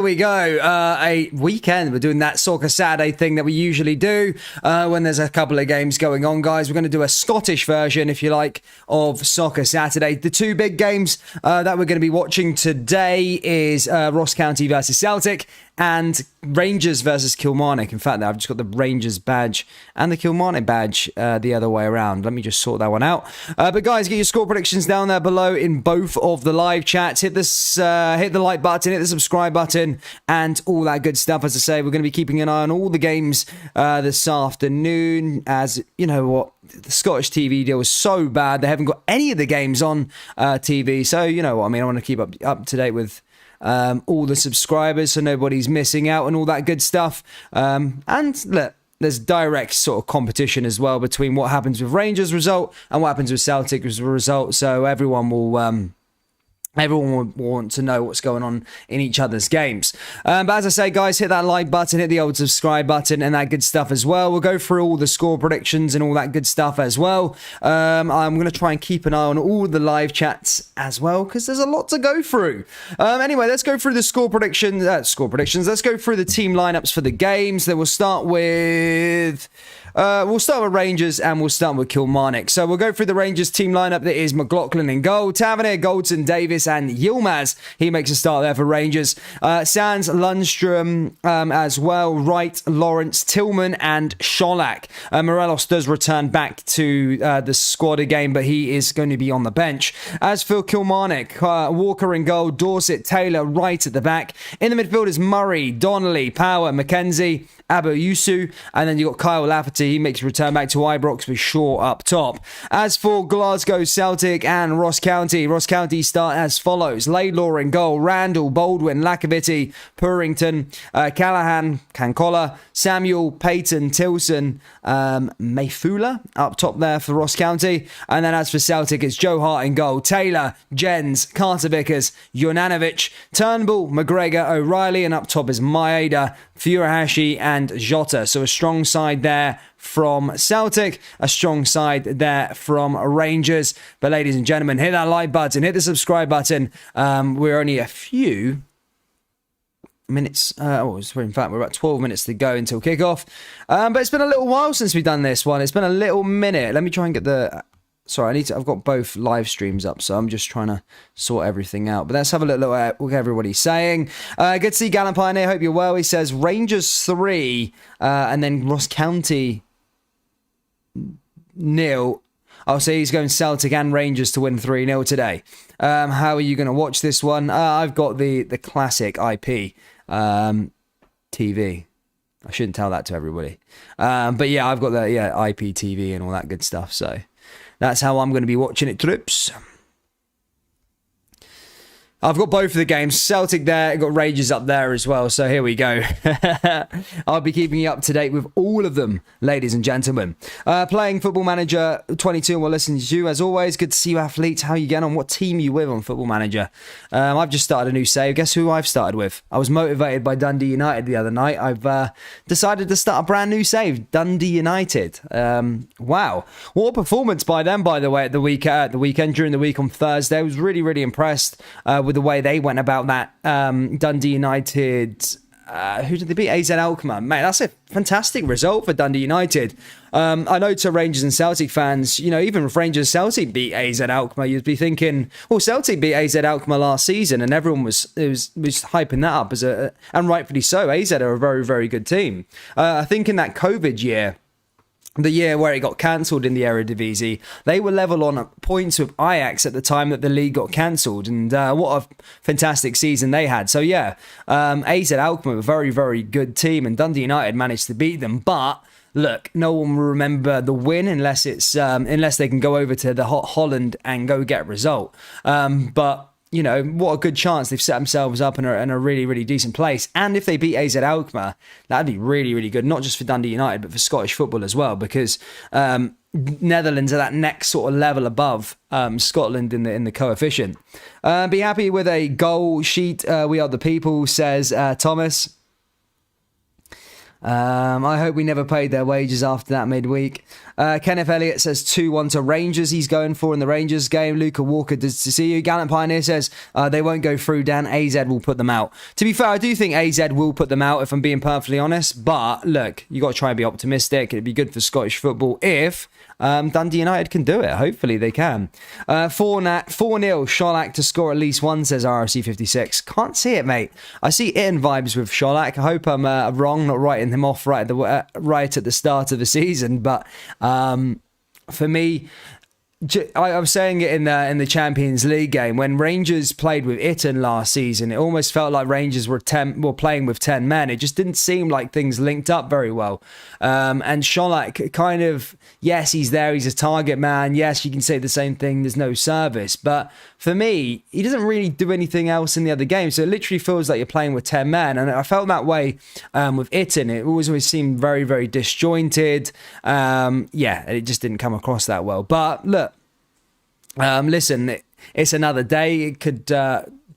We go, a weekend. We're doing that Soccer Saturday thing that we usually do when there's a couple of games going on, guys. We're going to do a Scottish version, if you like, of Soccer Saturday. The two big games that we're going to be watching today is Ross County versus Celtic and Rangers versus Kilmarnock. In fact, I've just got the Rangers badge and the Kilmarnock badge the other way around. Let me just sort that one out. But guys, get your score predictions down there below in both of the live chats. Hit the like button, hit the subscribe button, and all that good stuff. As I say, we're going to be keeping an eye on all the games this afternoon. As you know what, the Scottish TV deal is so bad, they haven't got any of the games on TV. So you know what I mean. I want to keep up to date with all the subscribers so nobody's missing out and all that good stuff. And look, there's direct sort of competition as well between what happens with Rangers result and what happens with Celtic result. So everyone will want to know what's going on in each other's games. But as I say, guys, hit that like button, hit the old subscribe button and that good stuff as well. We'll go through all the score predictions and all that good stuff as well. I'm going to try and keep an eye on all the live chats as well because there's a lot to go through. Anyway, let's go through the score predictions. Let's go through the team lineups for the games. Then we'll start with Rangers and we'll start with Kilmarnock. So we'll go through the Rangers team lineup. That is McLaughlin in goal, Tavernier, Goldson, Davis and Yilmaz. He makes a start there for Rangers. Sands, Lundstrom as well, Wright, Lawrence, Tillman and Sholak. Morelos does return back to the squad again, but he is going to be on the bench. As for Kilmarnock, Walker in goal, Dorset, Taylor right at the back. In the midfield is Murray, Donnelly, Power, McKenzie, Abu Yusu, and then you've got Kyle Lafferty. He makes a return back to Ibrox with Shaw up top. As for Glasgow, Celtic and Ross County start as follows. Laidlaw in goal, Randall, Baldwin, Lacavity, Purrington, Callahan, Cancola, Samuel, Payton, Tilson, Mayfula up top there for Ross County. And then as for Celtic, it's Joe Hart in goal, Taylor, Jens, Carter Vickers, Juranovic, Turnbull, McGregor, O'Reilly, and up top is Maeda, Furuhashi and Jota. So a strong side there from Celtic, a strong side there from Rangers. But ladies and gentlemen, hit that like button, hit the subscribe button. We're only a few minutes, in fact, we're about 12 minutes to go until kickoff. But it's been a little while since we've done this one. It's been a little minute. Let me try and get the... Sorry, I've got both live streams up, so I'm just trying to sort everything out. But let's have a look at what everybody's saying. Good to see Gallant Pioneer. Hope you're well. He says Rangers 3 and then Ross County 0. I'll say he's going Celtic and Rangers to win 3-0 today. How are you going to watch this one? I've got the classic IP TV. I shouldn't tell that to everybody. But yeah, I've got the IP TV and all that good stuff, so... That's how I'm going to be watching it, troops. I've got both of the games. Celtic there, got Rangers up there as well. So here we go. I'll be keeping you up to date with all of them, ladies and gentlemen. Playing Football Manager 22, we'll listen to you as always. Good to see you, athletes. How you getting on? What team are you with on Football Manager? I've just started a new save. Guess who I've started with? I was motivated by Dundee United the other night. I've decided to start a brand new save. Dundee United. Wow. What a performance by them, by the way, at the weekend, during the week on Thursday. I was really, really impressed with the way they went about that. Dundee United, who did they beat? AZ Alkmaar. Mate, that's a fantastic result for Dundee United. I know to Rangers and Celtic fans, you know, even if Rangers and Celtic beat AZ Alkmaar, you'd be thinking, well, Celtic beat AZ Alkmaar last season, and everyone was hyping that up as and rightfully so. AZ are a very, very good team. I think in that COVID year, the year where it got cancelled in the Eredivisie, they were level on points with Ajax at the time that the league got cancelled, and what a fantastic season they had. So yeah, AZ Alkmaar, a very, very good team, and Dundee United managed to beat them. But look, no one will remember the win unless they can go over to the Holland and go get a result. But you know, what a good chance they've set themselves up in a really, really decent place. And if they beat AZ Alkmaar, that'd be really, really good, not just for Dundee United, but for Scottish football as well, because Netherlands are that next sort of level above Scotland in the coefficient. Be happy with a goal sheet. We are the people, says Thomas. I hope we never paid their wages after that midweek. Kenneth Elliott says 2-1 to Rangers. He's going for in the Rangers game. Luca Walker does to see you. Gallant Pioneer says they won't go through, Dan. AZ will put them out. To be fair, I do think AZ will put them out, if I'm being perfectly honest. But look, you got to try and be optimistic. It'd be good for Scottish football if Dundee United can do it. Hopefully they can. 4-0 Sholak to score at least one, says RFC56. Can't see it, mate. I see in vibes with Sholak. I hope I'm wrong, not writing him off right at the start of the season. But for me, I was saying it in the Champions League game when Rangers played with Itten last season. It almost felt like Rangers were playing with 10 men. It just didn't seem like things linked up very well. And Sholak kind of, yes, he's there. He's a target man. Yes, you can say the same thing. There's no service. But for me, he doesn't really do anything else in the other game. So it literally feels like you're playing with 10 men. And I felt that way with Itten. It always seemed very, very disjointed. It just didn't come across that well. But look, listen, it's another day. It could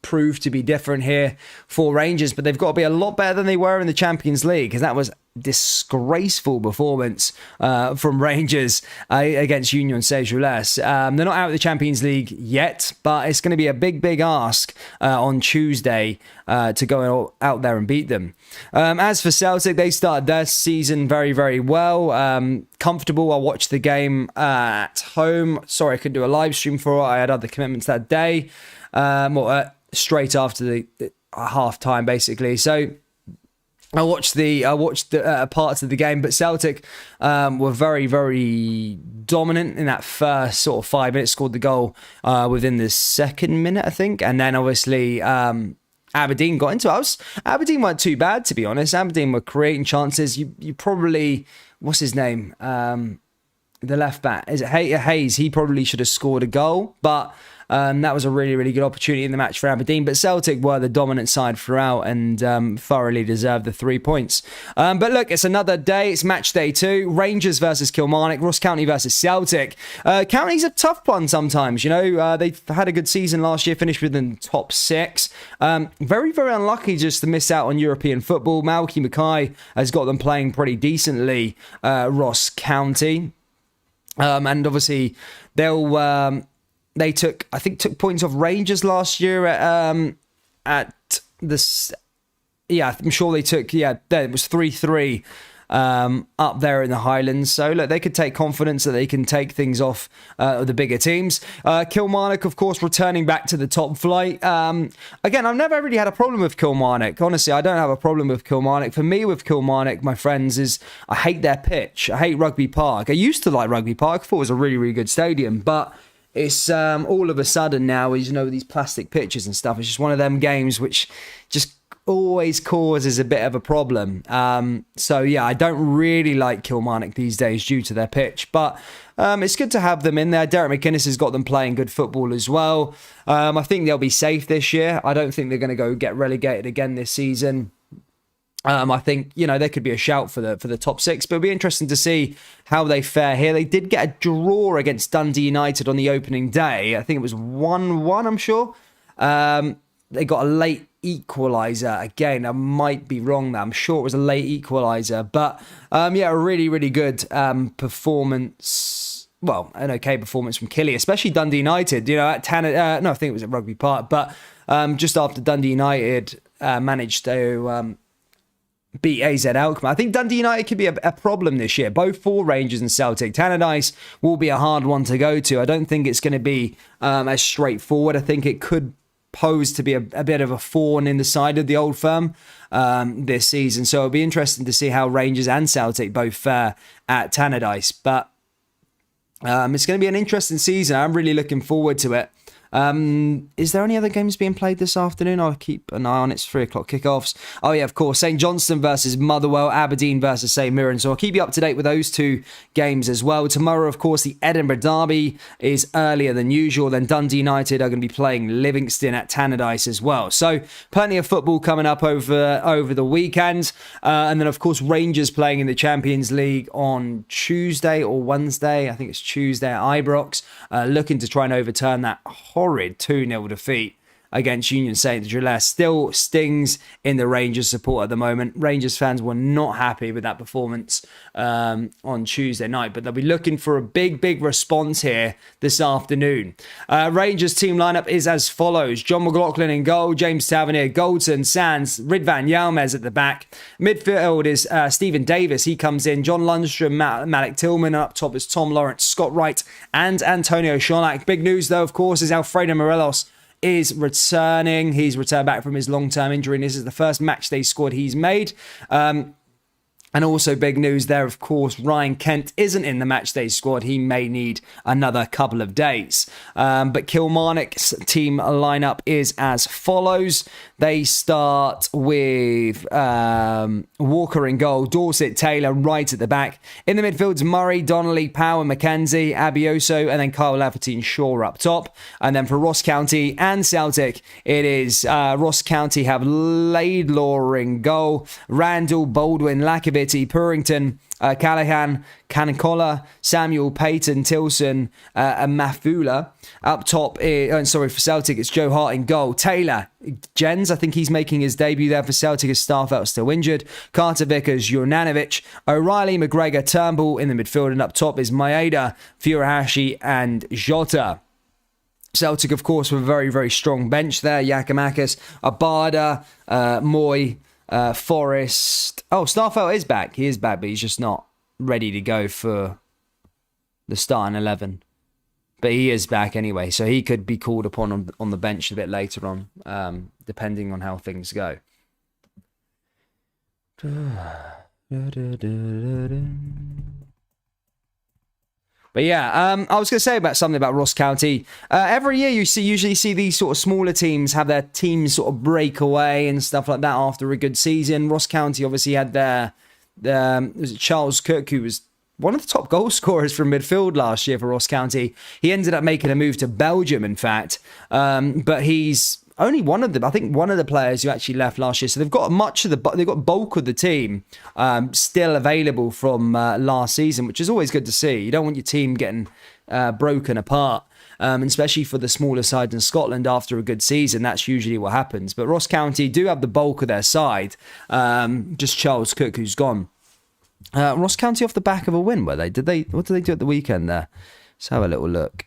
prove to be different here for Rangers, but they've got to be a lot better than they were in the Champions League, because that was disgraceful performance from Rangers against Union Saint-Gilloise. They're not out of the Champions League yet, but it's going to be a big ask on Tuesday to go out there and beat them. As for Celtic, they started their season very, very well. Comfortable. I watched the game at home. Sorry, I couldn't do a live stream for it. I had other commitments that day, straight after the half time, basically. So I watched the parts of the game, but Celtic were very, very dominant in that first sort of 5 minutes. Scored the goal within the second minute, I think, and then obviously Aberdeen got into it. Aberdeen weren't too bad, to be honest. Aberdeen were creating chances. You probably, what's his name? The left back, is it Hayes? He probably should have scored a goal, but that was a really, really good opportunity in the match for Aberdeen. But Celtic were the dominant side throughout and thoroughly deserved the 3 points. But look, it's another day. It's match day 2. Rangers versus Kilmarnock. Ross County versus Celtic. County's a tough one sometimes. You know, they've had a good season last year, finished within the top 6. Very, very unlucky just to miss out on European football. Malky Mackay has got them playing pretty decently, Ross County. And obviously, they took points off Rangers last year at this. Yeah, I'm sure they took. Yeah, it was 3-3 up there in the Highlands. So look, they could take confidence that they can take things off the bigger teams. Kilmarnock, of course, returning back to the top flight. Again, I've never really had a problem with Kilmarnock. Honestly, I don't have a problem with Kilmarnock. For me, with Kilmarnock, my friends, is I hate their pitch. I hate Rugby Park. I used to like Rugby Park. I thought it was a really, really good stadium, but it's all of a sudden now, is, you know, these plastic pitches and stuff. It's just one of them games which just always causes a bit of a problem. So yeah, I don't really like Kilmarnock these days due to their pitch, but it's good to have them in there. Derek McInnes has got them playing good football as well. I think they'll be safe this year. I don't think they're going to go get relegated again this season. I think, you know, they could be a shout for the top 6, but it'll be interesting to see how they fare here. They did get a draw against Dundee United on the opening day. I think it was 1-1, I'm sure. They got a late equaliser. Again, I might be wrong there. I'm sure it was a late equaliser. But, yeah, a really, really good performance. Well, an okay performance from Killie, especially Dundee United. You know, at no, I think it was at Rugby Park. But just after Dundee United managed to beat AZ Alkmaar. I think Dundee United could be a problem this year, both for Rangers and Celtic. Tannadice will be a hard one to go to. I don't think it's going to be as straightforward. I think it could pose to be a bit of a thorn in the side of the Old Firm this season. So it'll be interesting to see how Rangers and Celtic both fare at Tannadice. But it's going to be an interesting season. I'm really looking forward to it. Is there any other games being played this afternoon? I'll keep an eye on it. It's 3 o'clock kickoffs. Oh yeah, of course. St Johnstone versus Motherwell, Aberdeen versus St Mirren. So I'll keep you up to date with those 2 games as well. Tomorrow, of course, the Edinburgh Derby is earlier than usual. Then Dundee United are going to be playing Livingston at Tannadice as well. So plenty of football coming up over the weekend. And then, of course, Rangers playing in the Champions League on Tuesday or Wednesday. I think it's Tuesday at Ibrox. Looking to try and overturn that horrid 2-0 defeat against Union Saint-Gilles. Still stings in the Rangers support at the moment. Rangers fans were not happy with that performance on Tuesday night, but they'll be looking for a big response here this afternoon. Rangers team lineup is as follows. John McLaughlin in goal, James Tavernier, Goldson, Sands, Ridvan Yalmaz at the back. Midfield is Stephen Davis. He comes in. John Lundstrom, Malik Tillman. Up top is Tom Lawrence, Scott Wright, and Antonio Sholak. Big news, though, of course, is Alfredo Morelos is returning. He's returned back from his long-term injury, and this is the first matchday squad he's made. And also big news there, of course, Ryan Kent isn't in the matchday squad. He may need another couple of days. But Kilmarnock's team lineup is as follows. They start with Walker in goal, Dorset, Taylor right at the back. In the midfields, Murray, Donnelly, Power, McKenzie, Abioso, and then Kyle Lafferty and Shaw up top. And then for Ross County and Celtic, it is Ross County have Laidlaw in goal, Randall, Baldwin, Lacovitz, Purrington, Callahan, Canicola, Samuel, Payton, Tilson, and Mafula. Up top, for Celtic, it's Joe Hart in goal. Taylor, Jens, I think he's making his debut there for Celtic as Starfelt still injured. Carter Vickers, Juranovic, O'Reilly, McGregor, Turnbull in the midfield. And up top is Maeda, Furuhashi, and Jota. Celtic, of course, with a very strong bench there. Yakimakis, Abada, Moy, Forrest. Oh, Starfelt is back. He is back, but he's just not ready to go for the starting 11. But he is back anyway, so he could be called upon on the bench a bit later on, depending on how things go. But yeah, I was going to say something about Ross County. Every year you usually see these sort of smaller teams have their teams sort of break away and stuff like that after a good season. Ross County obviously had was it Charles Cook, who was one of the top goal scorers from midfield last year for Ross County. He ended up making a move to Belgium, in fact. But he's only one of them. I think one of the players who actually left last year. So they've got they've got bulk of the team still available from last season, which is always good to see. You don't want your team getting broken apart. Especially for the smaller sides in Scotland after a good season, that's usually what happens. But Ross County do have the bulk of their side. Just Charles Cook, who's gone. Ross County off the back of a win, were they? What did they do at the weekend there? Let's have a little look.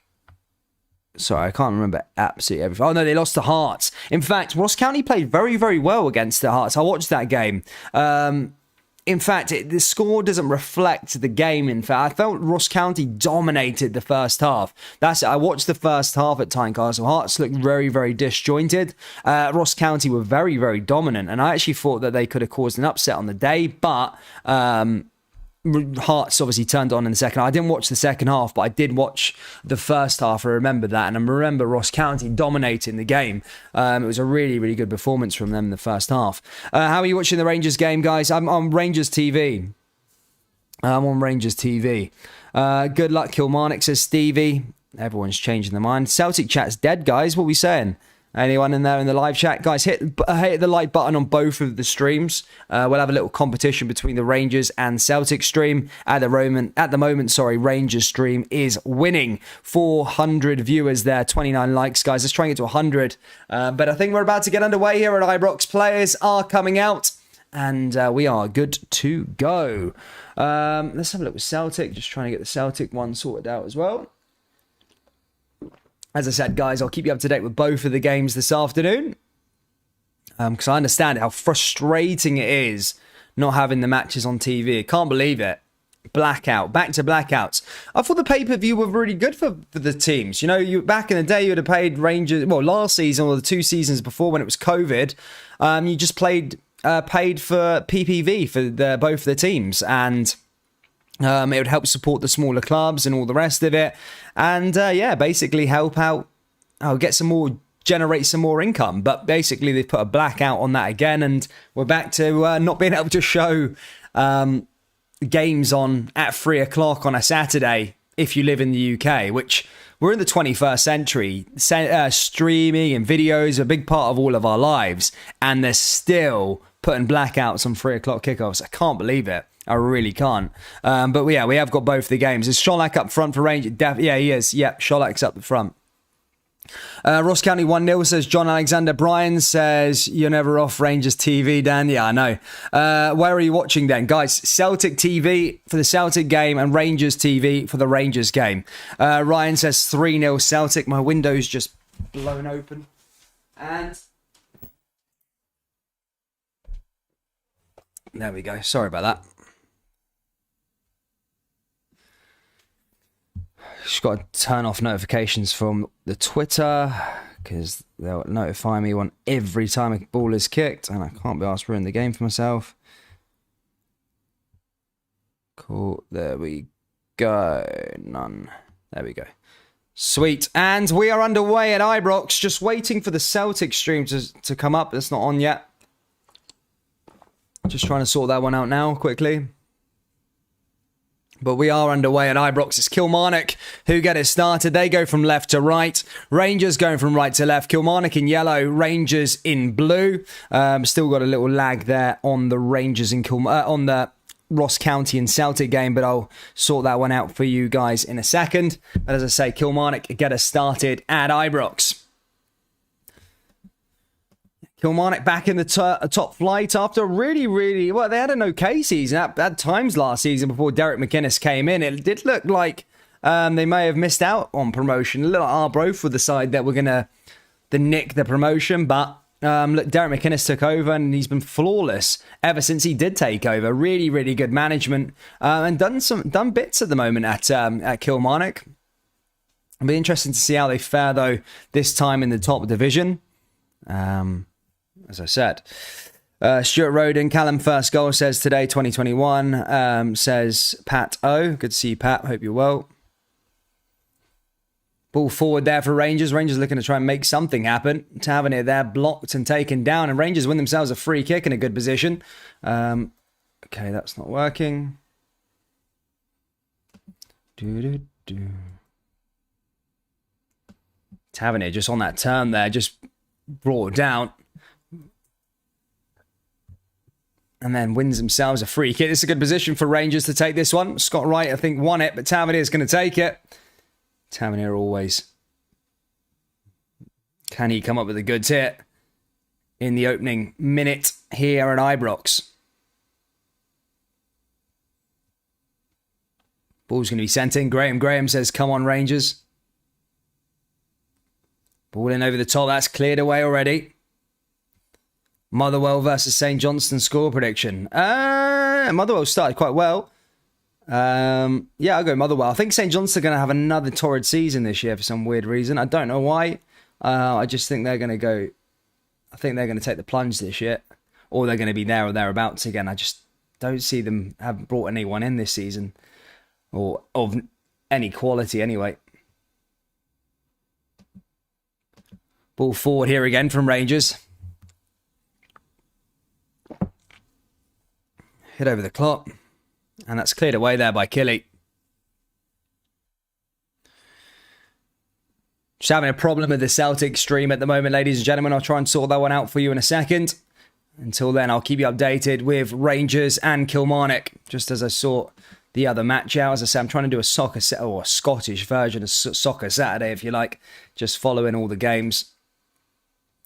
Sorry, I can't remember absolutely everything. Oh, no, they lost to Hearts. In fact, Ross County played very well against the Hearts. I watched that game. In fact, the score doesn't reflect the game. In fact, I felt Ross County dominated the first half. That's it. I watched the first half at Tynecastle. Hearts looked very disjointed. Ross County were very dominant. And I actually thought that they could have caused an upset on the day. But Hearts obviously turned on in the second half. I didn't watch the second half, but I did watch the first half. I remember that. And I remember Ross County dominating the game. It was a really good performance from them in the first half. How are you watching the Rangers game, guys? I'm on Rangers TV. Good luck, Kilmarnock, says Stevie. Everyone's changing their mind. Celtic chat's dead, guys. What are we saying? Anyone in there in the live chat? Guys, hit the like button on both of the streams. We'll have a little competition between the Rangers and Celtic stream. At the moment, Rangers stream is winning. 400 viewers there, 29 likes, guys. Let's try and get to 100. But I think we're about to get underway here at Ibrox. Players are coming out, and we are good to go. Let's have a look with Celtic. Just trying to get the Celtic one sorted out as well. As I said, guys, I'll keep you up to date with both of the games this afternoon. Because I understand how frustrating it is not having the matches on TV. I can't believe it. Blackout. Back to blackouts. I thought the pay-per-view were really good for the teams. You know, back in the day, you would have paid Rangers... Well, last season or the 2 seasons before when it was COVID, you just paid for PPV for both the teams. And... it would help support the smaller clubs and all the rest of it. And basically help out, generate some more income. But basically they've put a blackout on that again. And we're back to not being able to show games on at 3 o'clock on a Saturday if you live in the UK, which we're in the 21st century. Streaming and videos are a big part of all of our lives. And they're still putting blackouts on 3 o'clock kickoffs. I can't believe it. I really can't. But we have got both the games. Is Sholak up front for Rangers? Yeah, he is. Yeah, Sholak's up the front. Ross County 1-0 says John Alexander. Brian says, you're never off Rangers TV, Dan. Yeah, I know. Where are you watching then? Guys, Celtic TV for the Celtic game and Rangers TV for the Rangers game. Ryan says 3-0 Celtic. My window's just blown open. And there we go. Sorry about that. Just got to turn off notifications from the Twitter because they'll notify me when every time a ball is kicked, and I can't be asked to ruin the game for myself. Cool. There we go. None. There we go. Sweet. And we are underway at Ibrox. Just waiting for the Celtic stream to come up. It's not on yet. Just trying to sort that one out now quickly. But we are underway at Ibrox. It's Kilmarnock who get it started. They go from left to right. Rangers going from right to left. Kilmarnock in yellow, Rangers in blue. Still got a little lag there on the Rangers in on the Ross County and Celtic game, but I'll sort that one out for you guys in a second. But as I say, Kilmarnock get us started at Ibrox. Kilmarnock back in the top flight after a really, well, they had an okay season at times last season before Derek McInnes came in. It did look like they may have missed out on promotion. A little Arbroath with the side that were going to nick the promotion, but look, Derek McInnes took over and he's been flawless ever since he did take over. Really good management and done bits at the moment at Kilmarnock. It'll be interesting to see how they fare though this time in the top division. As I said, Stuart Roden, Callum first goal says today 2021, says Pat O. Good to see you, Pat. Hope you're well. Ball forward there for Rangers. Rangers looking to try and make something happen. Tavernier there blocked and taken down, and Rangers win themselves a free kick in a good position. Okay, that's not working. Tavernier just on that turn there, just brought down. And then wins themselves a free kick. It's a good position for Rangers to take this one. Scott Wright, I think, won it, but Tavernier's going to take it. Tavernier always. Can he come up with a good hit in the opening minute here at Ibrox? Ball's going to be sent in. Graham says, come on, Rangers. Ball in over the top. That's cleared away already. Motherwell versus St Johnstone score prediction. Motherwell started quite well. Yeah, I'll go Motherwell. I think St Johnstone are going to have another torrid season this year for some weird reason. I don't know why. I just think they're going to go... I think they're going to take the plunge this year. Or they're going to be there or thereabouts again. I just don't see them have brought anyone in this season. Or of any quality anyway. Ball forward here again from Rangers. Hit over the clock. And that's cleared away there by Killy. Just having a problem with the Celtic stream at the moment, ladies and gentlemen. I'll try and sort that one out for you in a second. Until then, I'll keep you updated with Rangers and Kilmarnock. Just as I sort the other match out. As I say, I'm trying to do a Scottish version of Soccer Saturday, if you like. Just following all the games.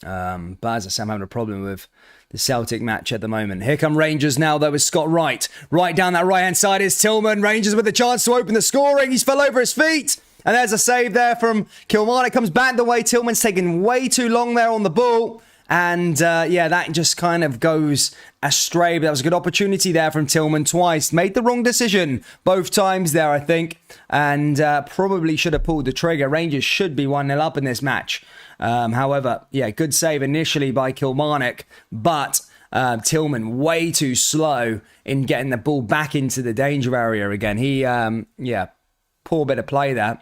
But as I say, I'm having a problem with the Celtic match at the moment. Here come Rangers now, though, with Scott Wright. Right down that right-hand side is Tillman. Rangers with a chance to open the scoring. He's fell over his feet. And there's a save there from Kilmarnock. Comes back the way. Tillman's taking way too long there on the ball. And, yeah, that just kind of goes astray. But that was a good opportunity there from Tillman twice. Made the wrong decision both times there, I think. And probably should have pulled the trigger. Rangers should be 1-0 up in this match. However, yeah, good save initially by Kilmarnock, but Tillman way too slow in getting the ball back into the danger area again. He, yeah, poor bit of play there.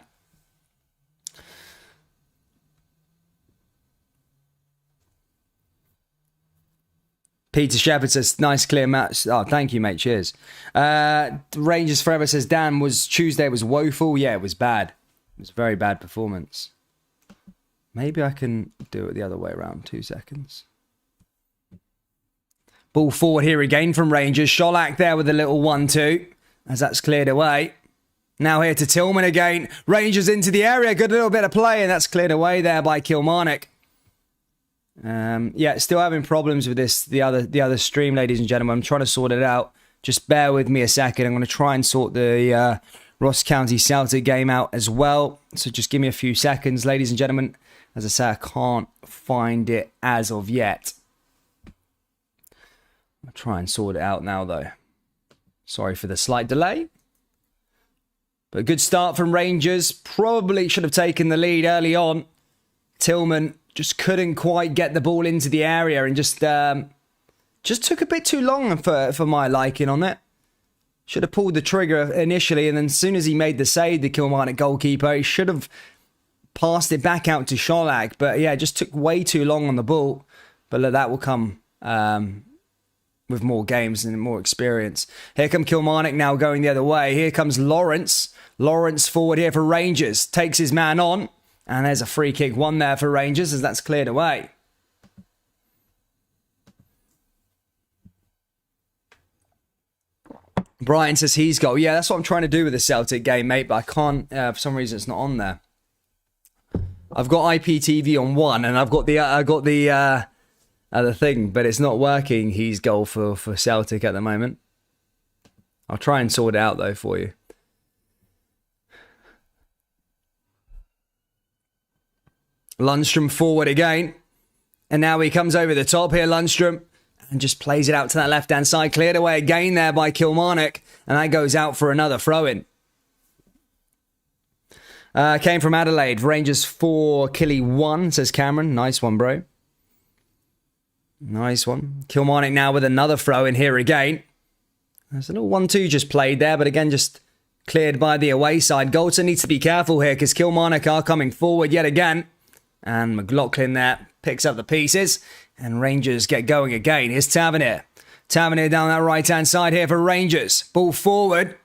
Peter Shepherd says, nice clear match. Oh, thank you, mate. Cheers. Rangers Forever says, Dan, Tuesday was woeful. Yeah, it was bad. It was a very bad performance. Maybe I can do it the other way around. 2 seconds. Ball forward here again from Rangers. Sholak there with a little 1-2 as that's cleared away. Now here to Tillman again. Rangers into the area. Good little bit of play, and that's cleared away there by Kilmarnock. Yeah, still having problems with this. The other stream, ladies and gentlemen. I'm trying to sort it out. Just bear with me a second. I'm going to try and sort the Ross County Celtic game out as well. So just give me a few seconds, ladies and gentlemen. As I say, I can't find it as of yet. I'll try and sort it out now, though. Sorry for the slight delay. But a good start from Rangers. Probably should have taken the lead early on. Tillman just couldn't quite get the ball into the area and just took a bit too long for my liking on it. Should have pulled the trigger initially, and then as soon as he made the save, the Kilmarnock goalkeeper, he should have passed it back out to Sholak. But yeah, it just took way too long on the ball. But look, that will come with more games and more experience. Here come Kilmarnock now going the other way. Here comes Lawrence. Lawrence forward here for Rangers. Takes his man on. And there's a free kick won there for Rangers as that's cleared away. Brian says he's got. Yeah, that's what I'm trying to do with the Celtic game, mate. But I can't. For some reason, it's not on there. I've got IPTV on one, and I've got the other thing, but it's not working. He's goal for Celtic at the moment. I'll try and sort it out though for you. Lundstrom forward again. And now he comes over the top here, Lundstrom. And just plays it out to that left-hand side. Cleared away again there by Kilmarnock. And that goes out for another throw-in. Came from Adelaide. Rangers 4, Killy 1, says Cameron. Nice one, bro. Nice one. Kilmarnock now with another throw-in here again. There's a little 1-2 just played there. But again, just cleared by the away side. Goldson needs to be careful here because Kilmarnock are coming forward yet again. And McLaughlin there picks up the pieces. And Rangers get going again. Here's Tavernier. Tavernier down that right-hand side here for Rangers. Ball forward.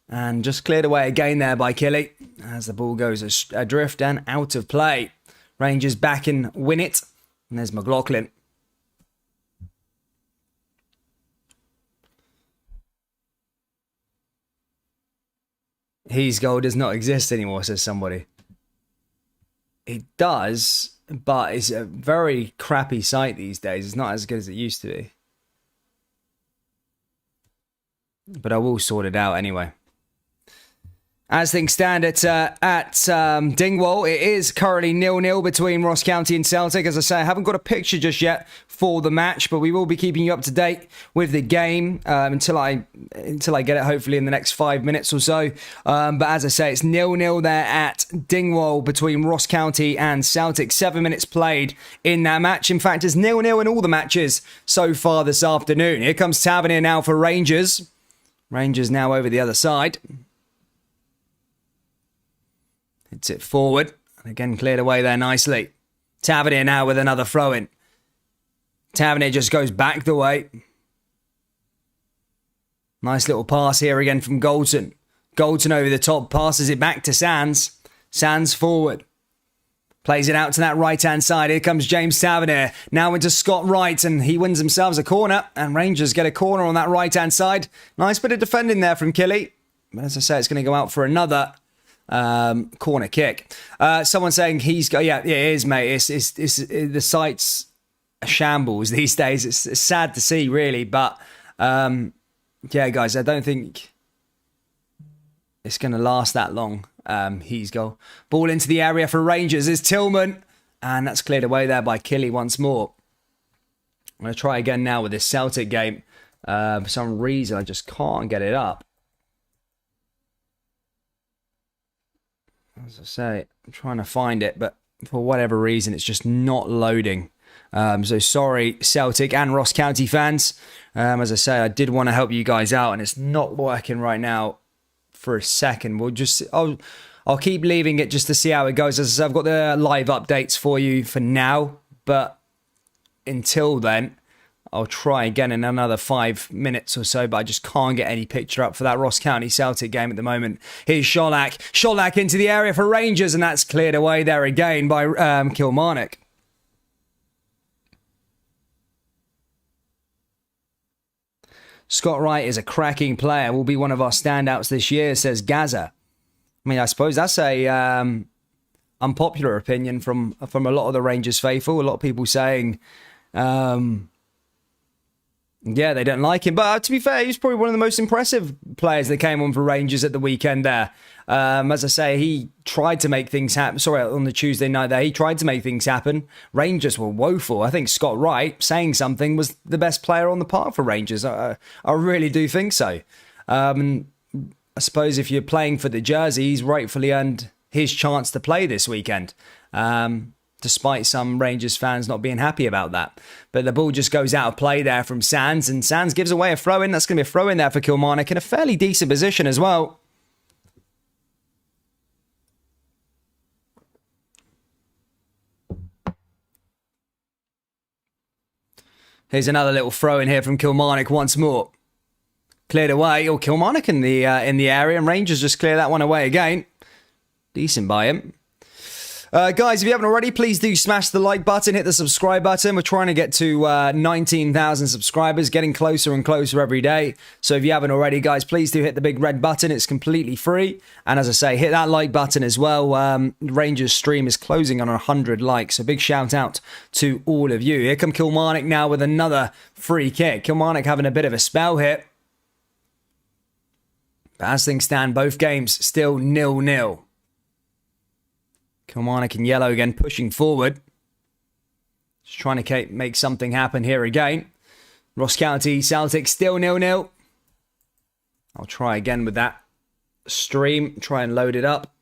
And just cleared away again there by Killy. As the ball goes adrift and out of play. Rangers back and win it. And there's McLaughlin. His goal does not exist anymore, says somebody. It does, but it's a very crappy site these days. It's not as good as it used to be. But I will sort it out anyway. As things stand at Dingwall, it is currently 0-0 between Ross County and Celtic. As I say, I haven't got a picture just yet for the match, but we will be keeping you up to date with the game until I get it, hopefully in the next 5 minutes or so. But as I say, it's 0-0 there at Dingwall between Ross County and Celtic. 7 minutes played in that match. In fact, it's 0-0 in all the matches so far this afternoon. Here comes Tavernier now for Rangers. Rangers now over the other side. Hits it forward. And again, cleared away there nicely. Tavernier now with another throw-in. Tavernier just goes back the way. Nice little pass here again from Goldson. Goldson over the top, passes it back to Sands. Sands forward. Plays it out to that right-hand side. Here comes James Tavernier. Now into Scott Wright, and he wins themselves a corner. And Rangers get a corner on that right-hand side. Nice bit of defending there from Killy. But as I say, it's going to go out for another corner kick. Someone saying he's got, yeah, it is, mate. It's the site's a shambles these days. It's sad to see, really, but yeah, guys, I don't think it's going to last that long. He's goal. Ball into the area for Rangers is Tillman, and that's cleared away there by Killy once more. I'm going to try again now with this Celtic game. For some reason, I just can't get it up. As I say, I'm trying to find it, but for whatever reason, it's just not loading. So sorry, Celtic and Ross County fans. As I say, I did want to help you guys out, and it's not working right now for a second. I'll keep leaving it just to see how it goes. As I said, I've got the live updates for you for now, but until then, I'll try again in another 5 minutes or so, but I just can't get any picture up for that Ross County Celtic game at the moment. Here's Sholak. Sholak into the area for Rangers, and that's cleared away there again by Kilmarnock. Scott Wright is a cracking player. Will be one of our standouts this year, says Gaza. I mean, I suppose that's a unpopular opinion from a lot of the Rangers faithful. A lot of people saying, yeah, they don't like him. But to be fair, he was probably one of the most impressive players that came on for Rangers at the weekend there. As I say, he tried to make things happen. Sorry, on the Tuesday night there, he tried to make things happen. Rangers were woeful. I think Scott Wright, saying something, was the best player on the park for Rangers. I really do think so. I suppose if you're playing for the jersey, he's rightfully earned his chance to play this weekend. Despite some Rangers fans not being happy about that. But the ball just goes out of play there from Sands, and Sands gives away a throw-in. That's going to be a throw-in there for Kilmarnock in a fairly decent position as well. Here's another little throw-in here from Kilmarnock once more. Cleared away. Oh, Kilmarnock in the area, and Rangers just clear that one away again. Decent by him. Guys, if you haven't already, please do smash the like button, hit the subscribe button. We're trying to get to 19,000 subscribers, getting closer and closer every day. So if you haven't already, guys, please do hit the big red button. It's completely free. And as I say, hit that like button as well. Rangers stream is closing on 100 likes. So big shout out to all of you. Here come Kilmarnock now with another free kick. Kilmarnock having a bit of a spell here. But as things stand, both games still 0-0. Kilmarnock in yellow again, pushing forward. Just trying to make something happen here again. Ross County, Celtic still 0-0. I'll try again with that stream. Try and load it up.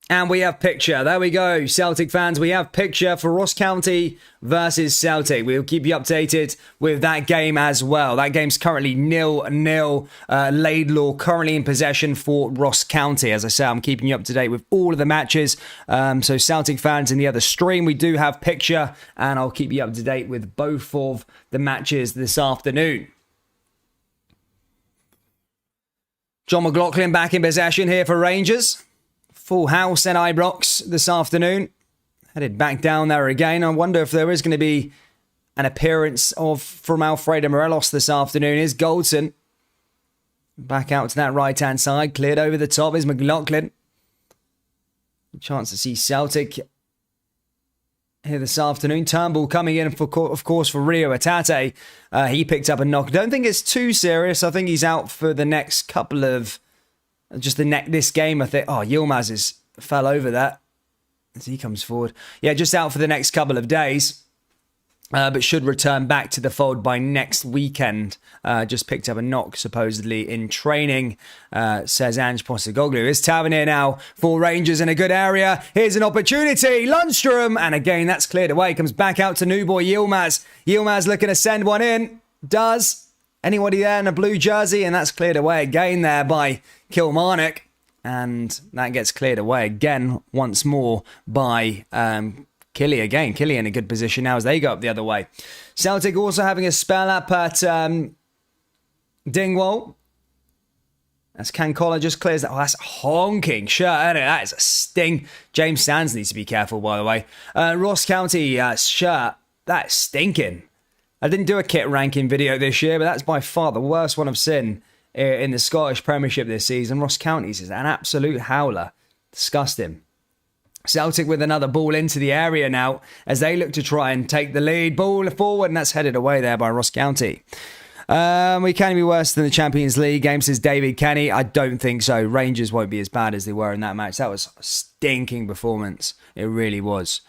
And we have picture. There we go. Celtic fans, we have picture for Ross County versus Celtic. We'll keep you updated with that game as well. That game's currently 0-0. Laidlaw currently in possession for Ross County. As I say, I'm keeping you up to date with all of the matches. So Celtic fans in the other stream, we do have picture. And I'll keep you up to date with both of the matches this afternoon. John McLaughlin back in possession here for Rangers. Full house at Ibrox this afternoon. Headed back down there again. I wonder if there is going to be an appearance from Alfredo Morelos this afternoon. Is Goldson. Back out to that right-hand side. Cleared over the top is McLaughlin. Chance to see Celtic here this afternoon. Turnbull coming in, of course, for Rio Atate. He picked up a knock. Don't think it's too serious. I think he's out for the next couple of... Just this game, I think. Oh, Yilmaz fell over that as he comes forward. Yeah, just out for the next couple of days, but should return back to the fold by next weekend. Just picked up a knock, supposedly, in training, says Ange Postecoglou. It's Tavernier now for Rangers in a good area. Here's an opportunity. Lundstrom. And again, that's cleared away. Comes back out to new boy Yilmaz. Yilmaz looking to send one in. Does. Anybody there in a blue jersey? And that's cleared away again there by Kilmarnock. And that gets cleared away again once more by Killy again. Killy in a good position now as they go up the other way. Celtic also having a spell up at Dingwall. As Cancola just clears that. Oh, that's a honking shirt, isn't it? That is a sting. James Sands needs to be careful, by the way. Ross County shirt. That's stinking. I didn't do a kit ranking video this year, but that's by far the worst one I've seen in the Scottish Premiership this season. Ross County's is an absolute howler. Disgusting. Celtic with another ball into the area now as they look to try and take the lead. Ball forward, and that's headed away there by Ross County. We can be worse than the Champions League game, says David Kenny. I don't think so. Rangers won't be as bad as they were in that match. That was a stinking performance. It really was.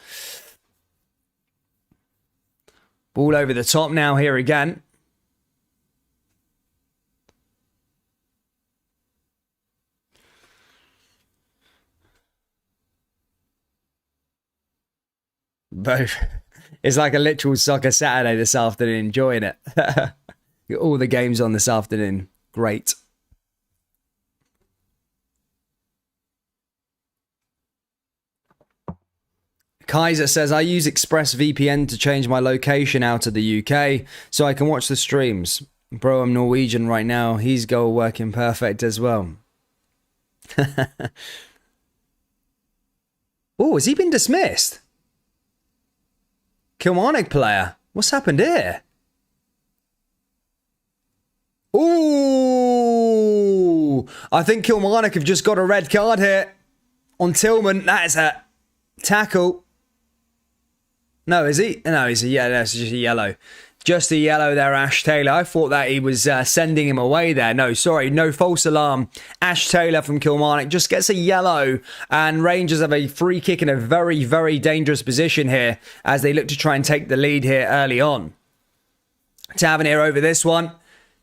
Ball over the top now here again. Both. It's like a literal soccer Saturday this afternoon. Enjoying it. All the games on this afternoon. Great. Kaiser says, I use ExpressVPN to change my location out of the UK so I can watch the streams. Bro, I'm Norwegian right now. His goal working perfect as well. Oh, has he been dismissed? Kilmarnock player. What's happened here? Ooh. I think Kilmarnock have just got a red card here on Tillman. That is a tackle. No, is he? No, it's just a yellow. Just a yellow there, Ash Taylor. I thought that he was sending him away there. No, sorry, no false alarm. Ash Taylor from Kilmarnock just gets a yellow, and Rangers have a free kick in a very, very dangerous position here as they look to try and take the lead here early on. Tavernier over this one.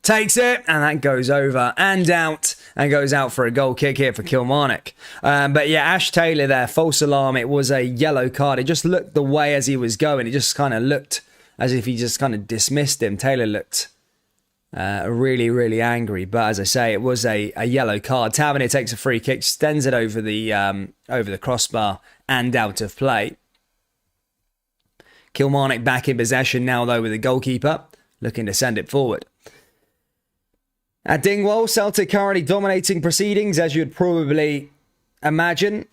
Takes it, and that goes over and out, and goes out for a goal kick here for Kilmarnock. But yeah, Ash Taylor there, false alarm. It was a yellow card. It just looked the way as he was going. It just kind of looked as if he just kind of dismissed him. Taylor looked really, really angry. But as I say, it was a yellow card. Tavernier takes a free kick, extends it over the crossbar and out of play. Kilmarnock back in possession now, though, with the goalkeeper looking to send it forward. At Dingwall, Celtic currently dominating proceedings, as you'd probably imagine.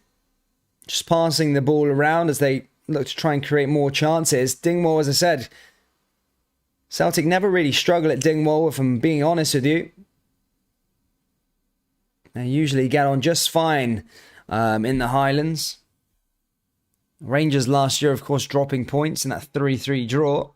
Just passing the ball around as they look to try and create more chances. Dingwall, as I said, Celtic never really struggle at Dingwall, if I'm being honest with you. They usually get on just fine in the Highlands. Rangers last year, of course, dropping points in that 3-3 draw.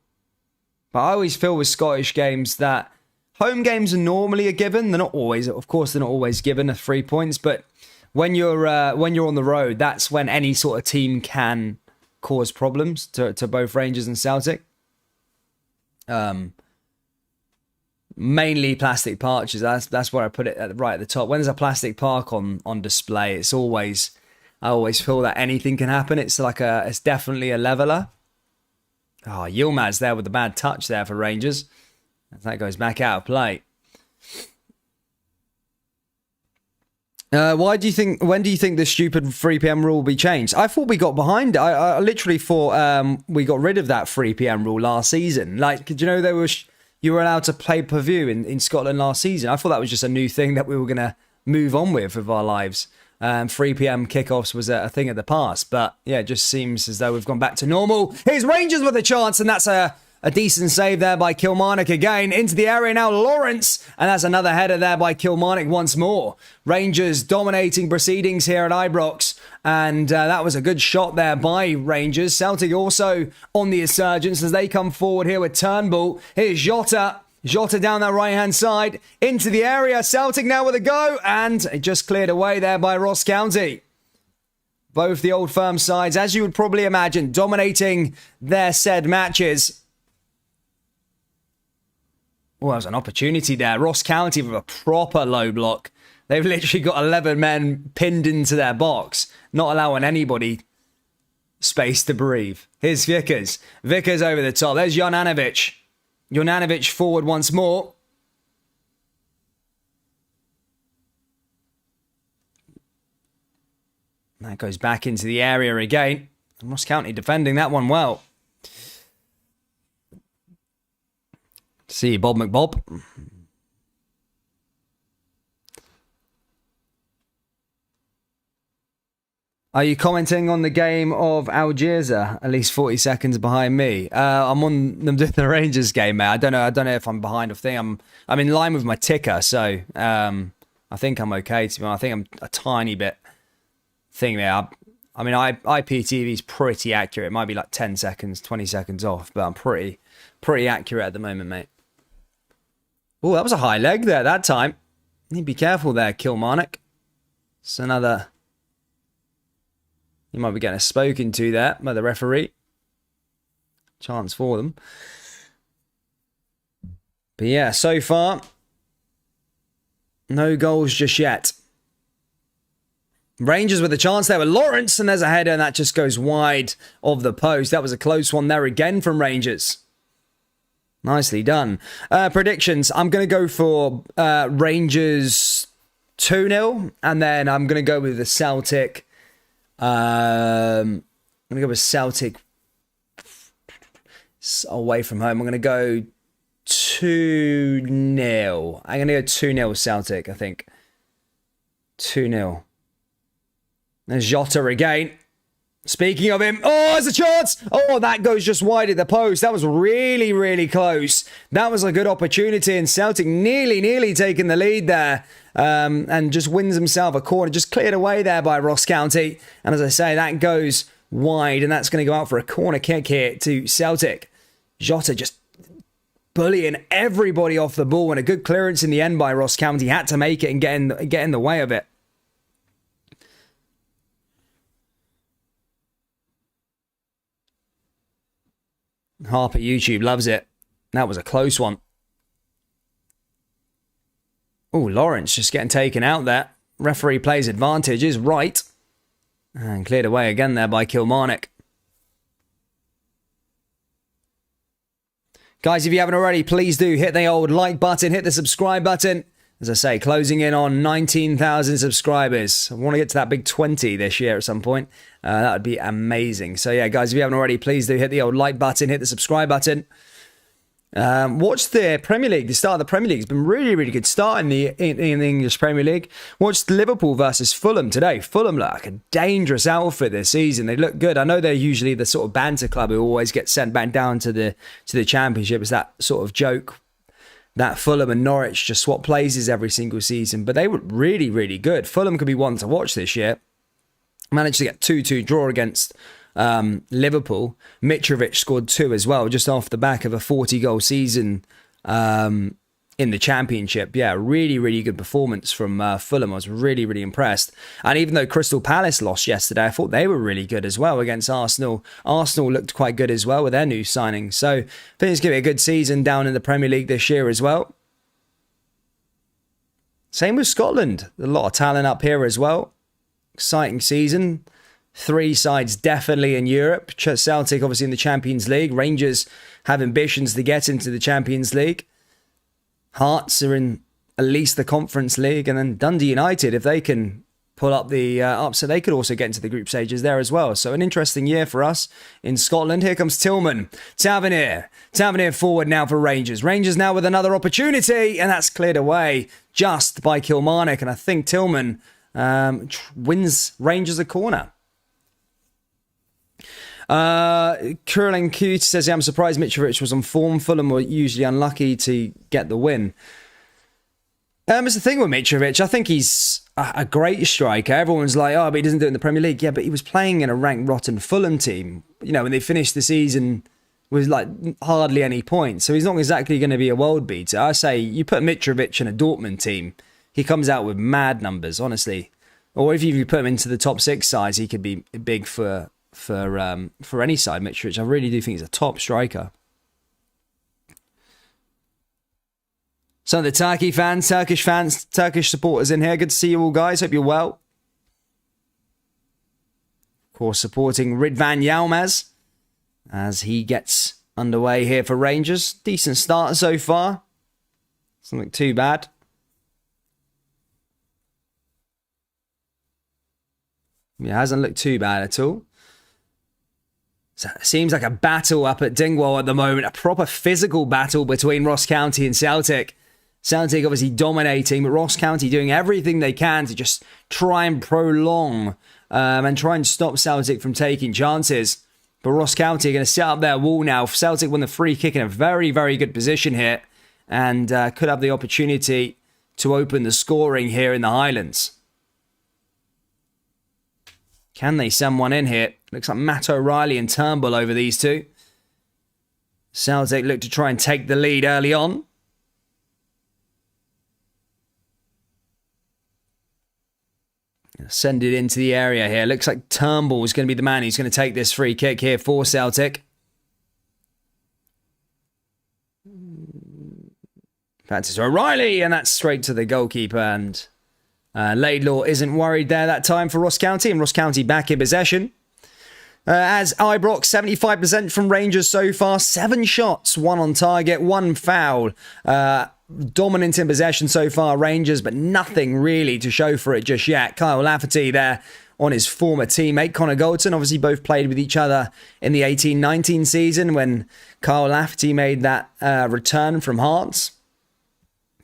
But I always feel with Scottish games that home games are normally a given. They're not always, of course, they're not always given 3 points. But when you're on the road, that's when any sort of team can cause problems to both Rangers and Celtic. Mainly Plastic Parches. That's where I put it right at the top. When there's a plastic park on display, it's always, I always feel that anything can happen. It's it's definitely a leveler. Oh, Yilmaz there with the bad touch there for Rangers. That goes back out of play. When do you think the stupid 3 p.m. rule will be changed? I thought we got behind it. I literally thought we got rid of that 3 p.m. rule last season. Like, did you know you were allowed to play per view in Scotland last season? I thought that was just a new thing that we were going to move on with our lives. 3 p.m. kickoffs was a thing of the past. But yeah, it just seems as though we've gone back to normal. Here's Rangers with a chance, and that's a decent save there by Kilmarnock again. Into the area now, Lawrence. And that's another header there by Kilmarnock once more. Rangers dominating proceedings here at Ibrox. And that was a good shot there by Rangers. Celtic also on the insurgents as they come forward here with Turnbull. Here's Jota. Jota down that right-hand side. Into the area. Celtic now with a go. And it just cleared away there by Ross County. Both the Old Firm sides, as you would probably imagine, dominating their said matches. Oh, that was an opportunity there. Ross County with a proper low block. They've literally got 11 men pinned into their box, not allowing anybody space to breathe. Here's Vickers. Vickers over the top. There's Jonanovic. Jonanovic forward once more. That goes back into the area again. Ross County defending that one well. See you, Bob McBob. Are you commenting on the game of Algerza? At least 40 seconds behind me. I'm on them doing the Rangers game, mate. I don't know if I'm behind or thing. I'm in line with my ticker, so I think I'm okay. To be honest, I think I'm a tiny bit thing there. I mean, IPTV is pretty accurate. It might be like 10 seconds, 20 seconds off, but I'm pretty accurate at the moment, mate. Oh, that was a high leg there that time. Need to be careful there, Kilmarnock. It's another... You might be getting spoken to there by the referee. Chance for them. But yeah, so far, no goals just yet. Rangers with a chance there with Lawrence, and there's a header, and that just goes wide of the post. That was a close one there again from Rangers. Nicely done. Predictions. I'm going to go for Rangers 2-0, and then I'm going to go with the Celtic. I'm going to go with Celtic away from home. I'm going to go 2-0. I'm going to go 2-0 Celtic, I think. 2-0. There's Jota again. Speaking of him, oh, there's a chance. Oh, that goes just wide at the post. That was really, really close. That was a good opportunity, and Celtic nearly taking the lead there, and just wins himself a corner, just cleared away there by Ross County. And as I say, that goes wide, and that's going to go out for a corner kick here to Celtic. Jota just bullying everybody off the ball, and a good clearance in the end by Ross County. Had to make it and get in the way of it. Harper YouTube loves it. That was a close one. Oh, Lawrence just getting taken out there. Referee plays advantage, is right. And cleared away again there by Kilmarnock. Guys, if you haven't already, please do hit the old like button, hit the subscribe button. As I say, closing in on 19,000 subscribers. I want to get to that big 20 this year at some point. That would be amazing. So yeah, guys, if you haven't already, please do hit the old like button, hit the subscribe button. Watch the Premier League. The start of the Premier League has been really good start in the English Premier League. Watched Liverpool versus Fulham today. Fulham look like a dangerous outfit this season. They look good. I know they're usually the sort of banter club who always get sent back down to the Championship. It's that sort of joke that Fulham and Norwich just swap places every single season. But they were really good. Fulham could be one to watch this year. Managed to get 2-2 draw against Liverpool. Mitrovic scored 2 as well, just off the back of a 40-goal season in the Championship. Yeah, really good performance from Fulham. I was really impressed. And even though Crystal Palace lost yesterday, I thought they were really good as well against Arsenal. Arsenal looked quite good as well with their new signing. So I think it's going to be a good season down in the Premier League this year as well. Same with Scotland. A lot of talent up here as well. Exciting season. 3 sides definitely in Europe. Celtic obviously in the Champions League. Rangers have ambitions to get into the Champions League. Hearts are in at least the Conference League. And then Dundee United, if they can pull up the upset, they could also get into the group stages there as well. So an interesting year for us in Scotland. Here comes Tillman. Tavernier forward now for Rangers. Rangers now with another opportunity, and that's cleared away just by Kilmarnock. And I think Tillman wins Rangers a corner. Curling Cute says, yeah, I'm surprised Mitrovic was on form. Fulham were usually unlucky to get the win. It's the thing with Mitrovic. I think he's a great striker. Everyone's like, oh, but he doesn't do it in the Premier League. Yeah, but he was playing in a ranked rotten Fulham team. You know, when they finished the season with like hardly any points. So he's not exactly going to be a world beater. I say you put Mitrovic in a Dortmund team, he comes out with mad numbers, honestly. Or if you put him into the top 6 sides, he could be big for any side. Mitrovic, I really do think he's a top striker. Some of the Turkish fans, Turkish supporters in here. Good to see you all, guys. Hope you're well. Of course, supporting Ridvan Yilmaz as he gets underway here for Rangers. Decent start so far. Doesn't look too bad. Yeah, hasn't looked too bad at all. So it seems like a battle up at Dingwall at the moment. A proper physical battle between Ross County and Celtic. Celtic obviously dominating, but Ross County doing everything they can to just try and prolong and try and stop Celtic from taking chances. But Ross County are going to set up their wall now. Celtic won the free kick in a very good position here and could have the opportunity to open the scoring here in the Highlands. Can they send one in here? Looks like Matt O'Reilly and Turnbull over these two. Celtic look to try and take the lead early on. Send it into the area here. Looks like Turnbull is going to be the man who's going to take this free kick here for Celtic. Fancies O'Reilly, and that's straight to the goalkeeper. And Laidlaw isn't worried there that time for Ross County, and Ross County back in possession. As Ibrox, 75% from Rangers so far. 7 shots, 1 on target, 1 foul. Dominant in possession so far, Rangers, but nothing really to show for it just yet. Kyle Lafferty there on his former teammate, Connor Goldson. Obviously, both played with each other in the 18-19 season when Kyle Lafferty made that return from Hearts.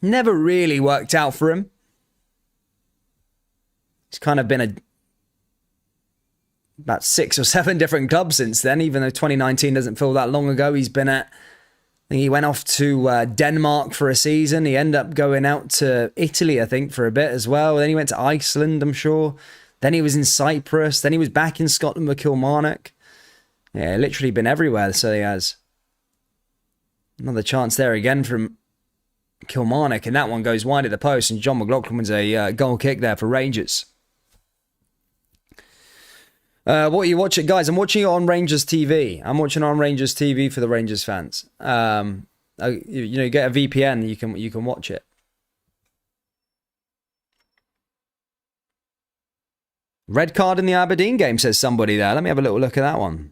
Never really worked out for him. It's kind of been about 6 or 7 different clubs since then, even though 2019 doesn't feel that long ago. He's been at, I think he went off to Denmark for a season. He ended up going out to Italy, I think, for a bit as well. Then he went to Iceland, I'm sure. Then he was in Cyprus. Then he was back in Scotland with Kilmarnock. Yeah, literally been everywhere, so he has. Another chance there again from Kilmarnock, and that one goes wide at the post, and John McLaughlin wins a goal kick there for Rangers. What are you watching, guys? I'm watching it on Rangers TV. I'm watching on Rangers TV for the Rangers fans. You get a VPN, you can watch it. Red card in the Aberdeen game, says somebody there. Let me have a little look at that one.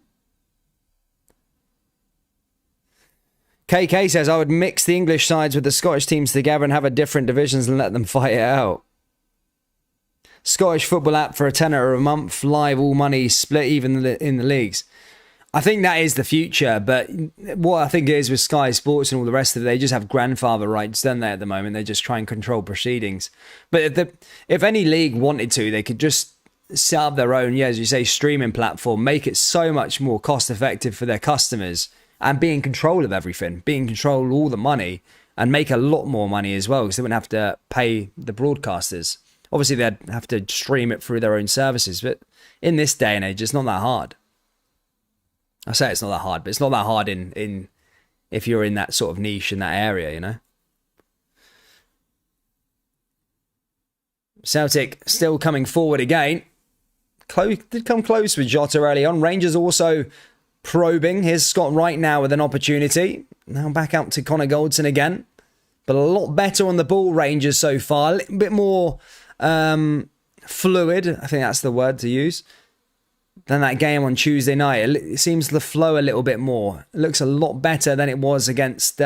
KK says, I would mix the English sides with the Scottish teams together and have a different divisions and let them fight it out. Scottish football app for £10 a month, live, all money, split even in the leagues. I think that is the future, but what I think it is with Sky Sports and all the rest of it, they just have grandfather rights, don't they, at the moment? They just try and control proceedings. But if any league wanted to, they could just set up their own, as you say, streaming platform, make it so much more cost effective for their customers, and be in control of everything, be in control of all the money, and make a lot more money as well, because they wouldn't have to pay the broadcasters. Obviously, they'd have to stream it through their own services, but in this day and age, it's not that hard. I say it's not that hard, but it's not that hard in if you're in that sort of niche in that area, you know? Celtic still coming forward again. Did come close with Jota early on. Rangers also probing. Here's Scott Wright now with an opportunity. Now back out to Connor Goldson again. But a lot better on the ball, Rangers, so far. A little bit more fluid, I think that's the word to use, than that game on Tuesday night. It seems to flow a little bit more. It looks a lot better than it was against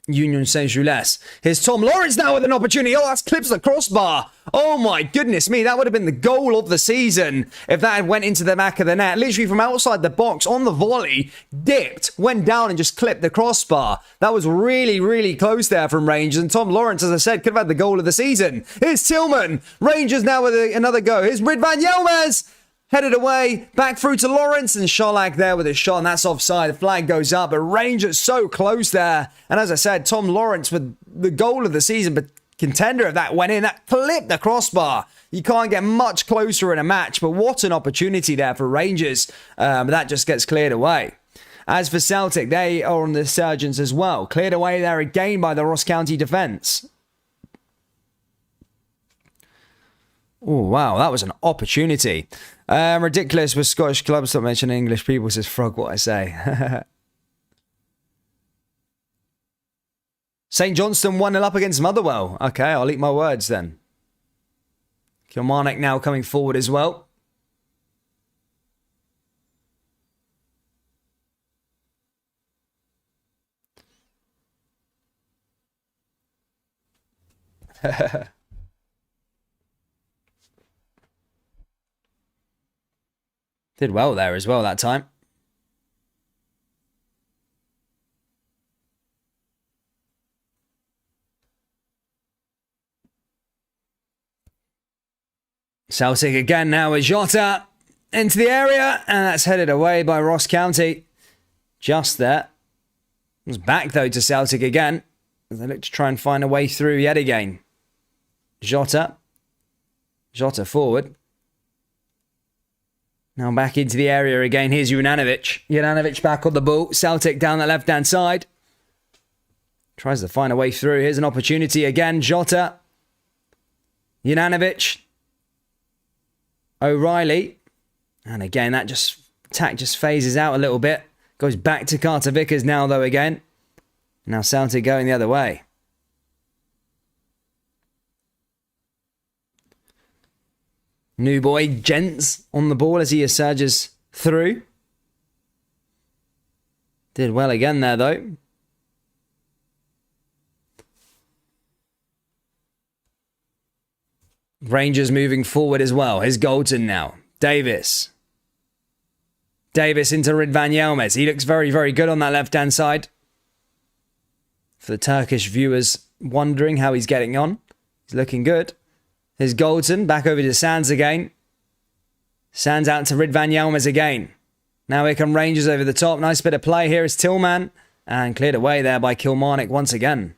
Union Saint-Gilles. Here's Tom Lawrence now with an opportunity. Oh, that's clips the crossbar. Oh my goodness me, that would have been the goal of the season if that had went into the back of the net. Literally from outside the box on the volley, dipped, went down and just clipped the crossbar. That was really, really close there from Rangers. And Tom Lawrence, as I said, could have had the goal of the season. Here's Tillman. Rangers now with another go. Here's Ridvan Yilmaz. Headed away, back through to Lawrence, and Sholak there with a shot, and that's offside. The flag goes up, but Rangers so close there. And as I said, Tom Lawrence with the goal of the season, but contender if that went in, that clipped the crossbar. You can't get much closer in a match, but what an opportunity there for Rangers. That just gets cleared away. As for Celtic, they are on the surgeons as well. Cleared away there again by the Ross County defence. Oh, wow, that was an opportunity. Ridiculous with Scottish clubs. Stop mentioning English people, says Frog, what I say. St Johnstone 1-0 up against Motherwell. Okay, I'll eat my words then. Kilmarnock now coming forward as well. Did well there as well that time. Celtic again now with Jota into the area, and that's headed away by Ross County. Just there. It was back though to Celtic again, as they look to try and find a way through yet again. Jota forward. Now back into the area again. Here's Junanovic. Junanovic back on the ball. Celtic down the left-hand side. Tries to find a way through. Here's an opportunity again. Jota. Junanovic. O'Reilly. And again, that attack just phases out a little bit. Goes back to Carter Vickers now, though, again. Now Celtic going the other way. New boy, Gents, on the ball as he surges through. Did well again there, though. Rangers moving forward as well. Here's Goldson now. Davis into Ridvan Yilmaz. He looks very, very good on that left-hand side. For the Turkish viewers wondering how he's getting on, he's looking good. Here's Goldson, back over to Sands again. Sands out to Ridvan Yilmaz again. Now here come Rangers over the top. Nice bit of play here is Tillman. And cleared away there by Kilmarnock once again.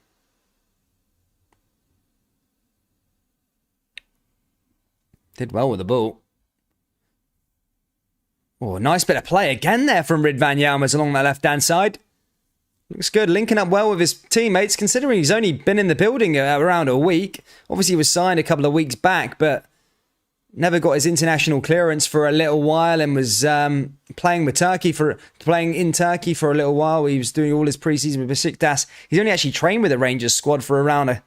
Did well with the ball. Oh, nice bit of play again there from Ridvan Yilmaz along that left-hand side. Looks good, linking up well with his teammates, considering he's only been in the building around a week. Obviously, he was signed a couple of weeks back, but never got his international clearance for a little while and was playing in Turkey for a little while. He was doing all his preseason with Besiktas. He's only actually trained with the Rangers squad for around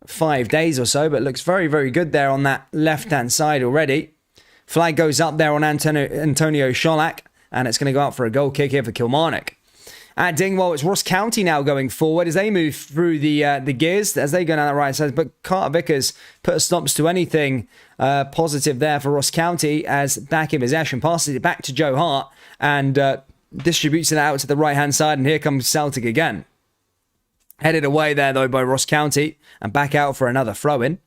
5 days or so, but looks very, very good there on that left-hand side already. Flag goes up there on Antonio Sholak, and it's going to go out for a goal kick here for Kilmarnock. At Dingwall, it's Ross County now going forward as they move through the gears, as they go down the right side. But Carter Vickers put stops to anything positive there for Ross County as back in possession, passes it back to Joe Hart and distributes it out to the right-hand side. And here comes Celtic again. Headed away there, though, by Ross County and back out for another throw-in.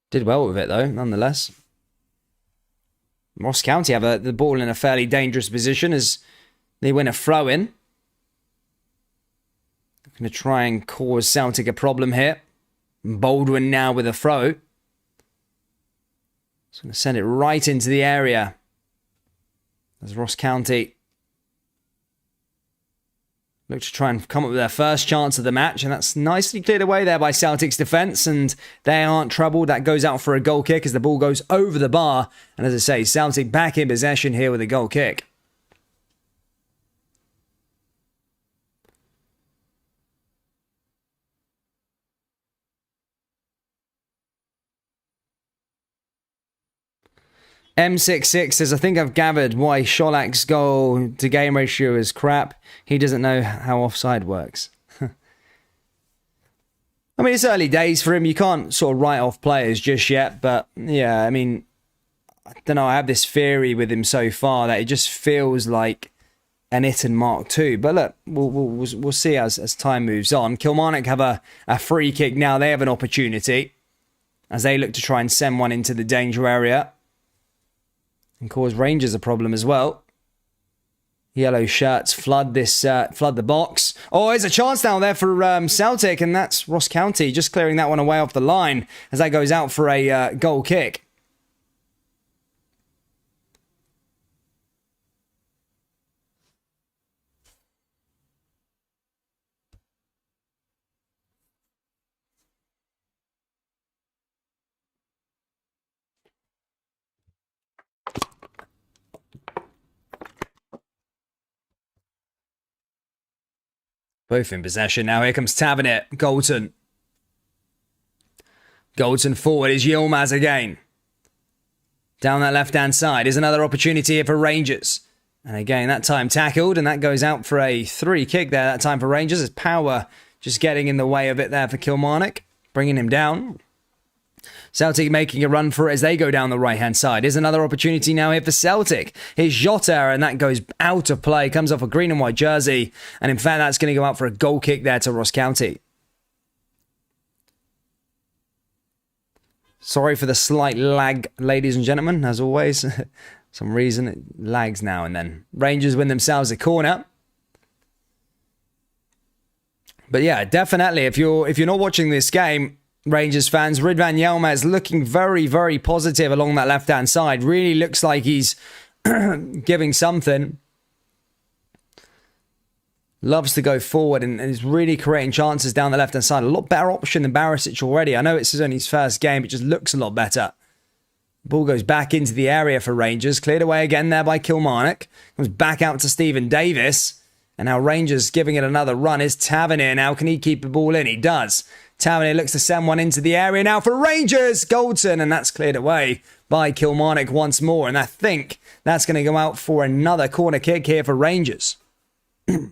Did well with it, though, nonetheless. Ross County have the ball in a fairly dangerous position as they win a throw-in. Going to try and cause Celtic a problem here. Baldwin now with a throw. It's going to send it right into the area. As Ross County look to try and come up with their first chance of the match, and that's nicely cleared away there by Celtic's defence, and they aren't troubled. That goes out for a goal kick as the ball goes over the bar, and as I say, Celtic back in possession here with a goal kick. M66 says, I think I've gathered why Sholak's goal to game ratio is crap. He doesn't know how offside works. I mean, it's early days for him. You can't sort of write off players just yet. But yeah, I mean, I don't know. I have this theory with him so far that it just feels like an Itten Mark 2. But look, we'll see as time moves on. Kilmarnock have a free kick now. They have an opportunity as they look to try and send one into the danger area and cause Rangers a problem as well. Yellow shirts flood the box. Oh, there's a chance down there for Celtic, and that's Ross County just clearing that one away off the line as that goes out for a goal kick. Both in possession now. Here comes Tavernet. Galton. Galton forward is Yilmaz again. Down that left-hand side is another opportunity here for Rangers. And again, that time tackled, and that goes out for a free kick there that time for Rangers. As Power just getting in the way of it there for Kilmarnock, bringing him down. Celtic making a run for it as they go down the right-hand side. Here's another opportunity now here for Celtic. Here's Jota, and that goes out of play. Comes off a green and white jersey. And in fact, that's going to go out for a goal kick there to Ross County. Sorry for the slight lag, ladies and gentlemen, as always. Some reason it lags now and then. Rangers win themselves a corner. But yeah, definitely, if you're not watching this game, Rangers fans, Ridvan Yilmaz looking very, very positive along that left-hand side. Really looks like he's giving something. Loves to go forward and is really creating chances down the left-hand side. A lot better option than Barisic already. I know it's only his first game, it just looks a lot better. Ball goes back into the area for Rangers. Cleared away again there by Kilmarnock. Comes back out to Stephen Davis. And now Rangers giving it another run is Tavernier. Now can he keep the ball in? He does. Tavernier looks to send one into the area now for Rangers. Goldson, and that's cleared away by Kilmarnock once more. And I think that's going to go out for another corner kick here for Rangers. Now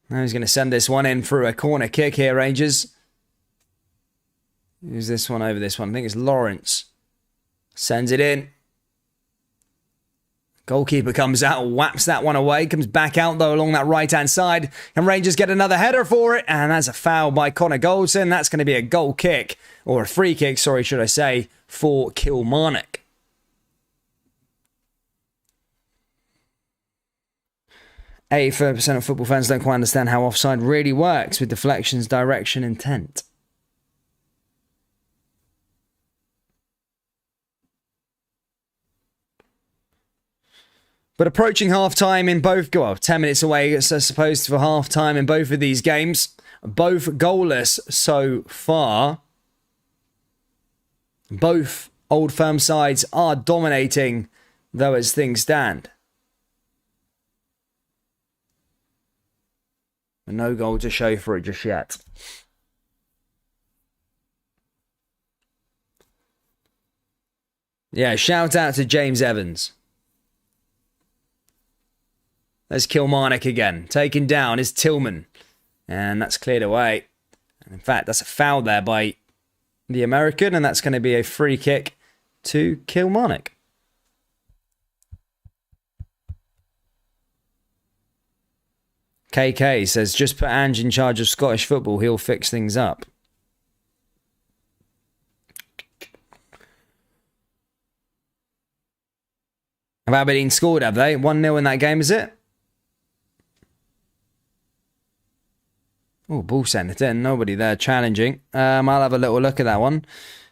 he's going to send this one in for a corner kick here, Rangers. Who's this one over this one? I think it's Lawrence. Sends it in. Goalkeeper comes out, whaps that one away, comes back out though along that right-hand side, and Rangers get another header for it, and that's a foul by Connor Goldson. That's going to be a goal kick, or a free kick, sorry, should I say, for Kilmarnock. %of football fans don't quite understand how offside really works with deflections, direction, intent. But approaching half-time in both, 10 minutes away, I suppose, for half-time in both of these games. Both goalless so far. Both Old Firm sides are dominating, though, as things stand. No goal to show for it just yet. Yeah, shout out to James Evans. There's Kilmarnock again. Taken down is Tillman. And that's cleared away. And in fact, that's a foul there by the American. And that's going to be a free kick to Kilmarnock. KK says, just put Ange in charge of Scottish football. He'll fix things up. Have Aberdeen scored, have they? 1-0 in that game, is it? Oh, ball sent it in. Nobody there challenging. I'll have a little look at that one.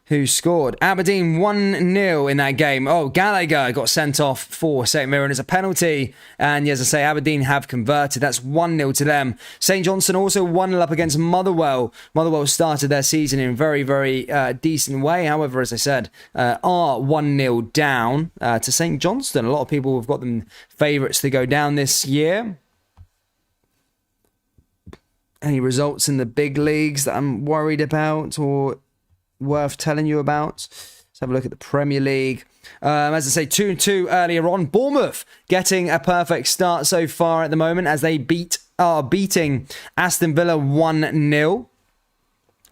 Who scored? Aberdeen 1-0 in that game. Oh, Gallagher got sent off for St Mirren as a penalty. And as I say, Aberdeen have converted. That's 1-0 to them. St Johnstone also 1-0 up against Motherwell. Motherwell started their season in a very, very decent way. However, as I said, are 1-0 down to St Johnstone. A lot of people have got them favourites to go down this year. Any results in the big leagues that I'm worried about or worth telling you about? Let's have a look at the Premier League. As I say, 2-2 earlier on. Bournemouth getting a perfect start so far at the moment as they are beating Aston Villa 1-0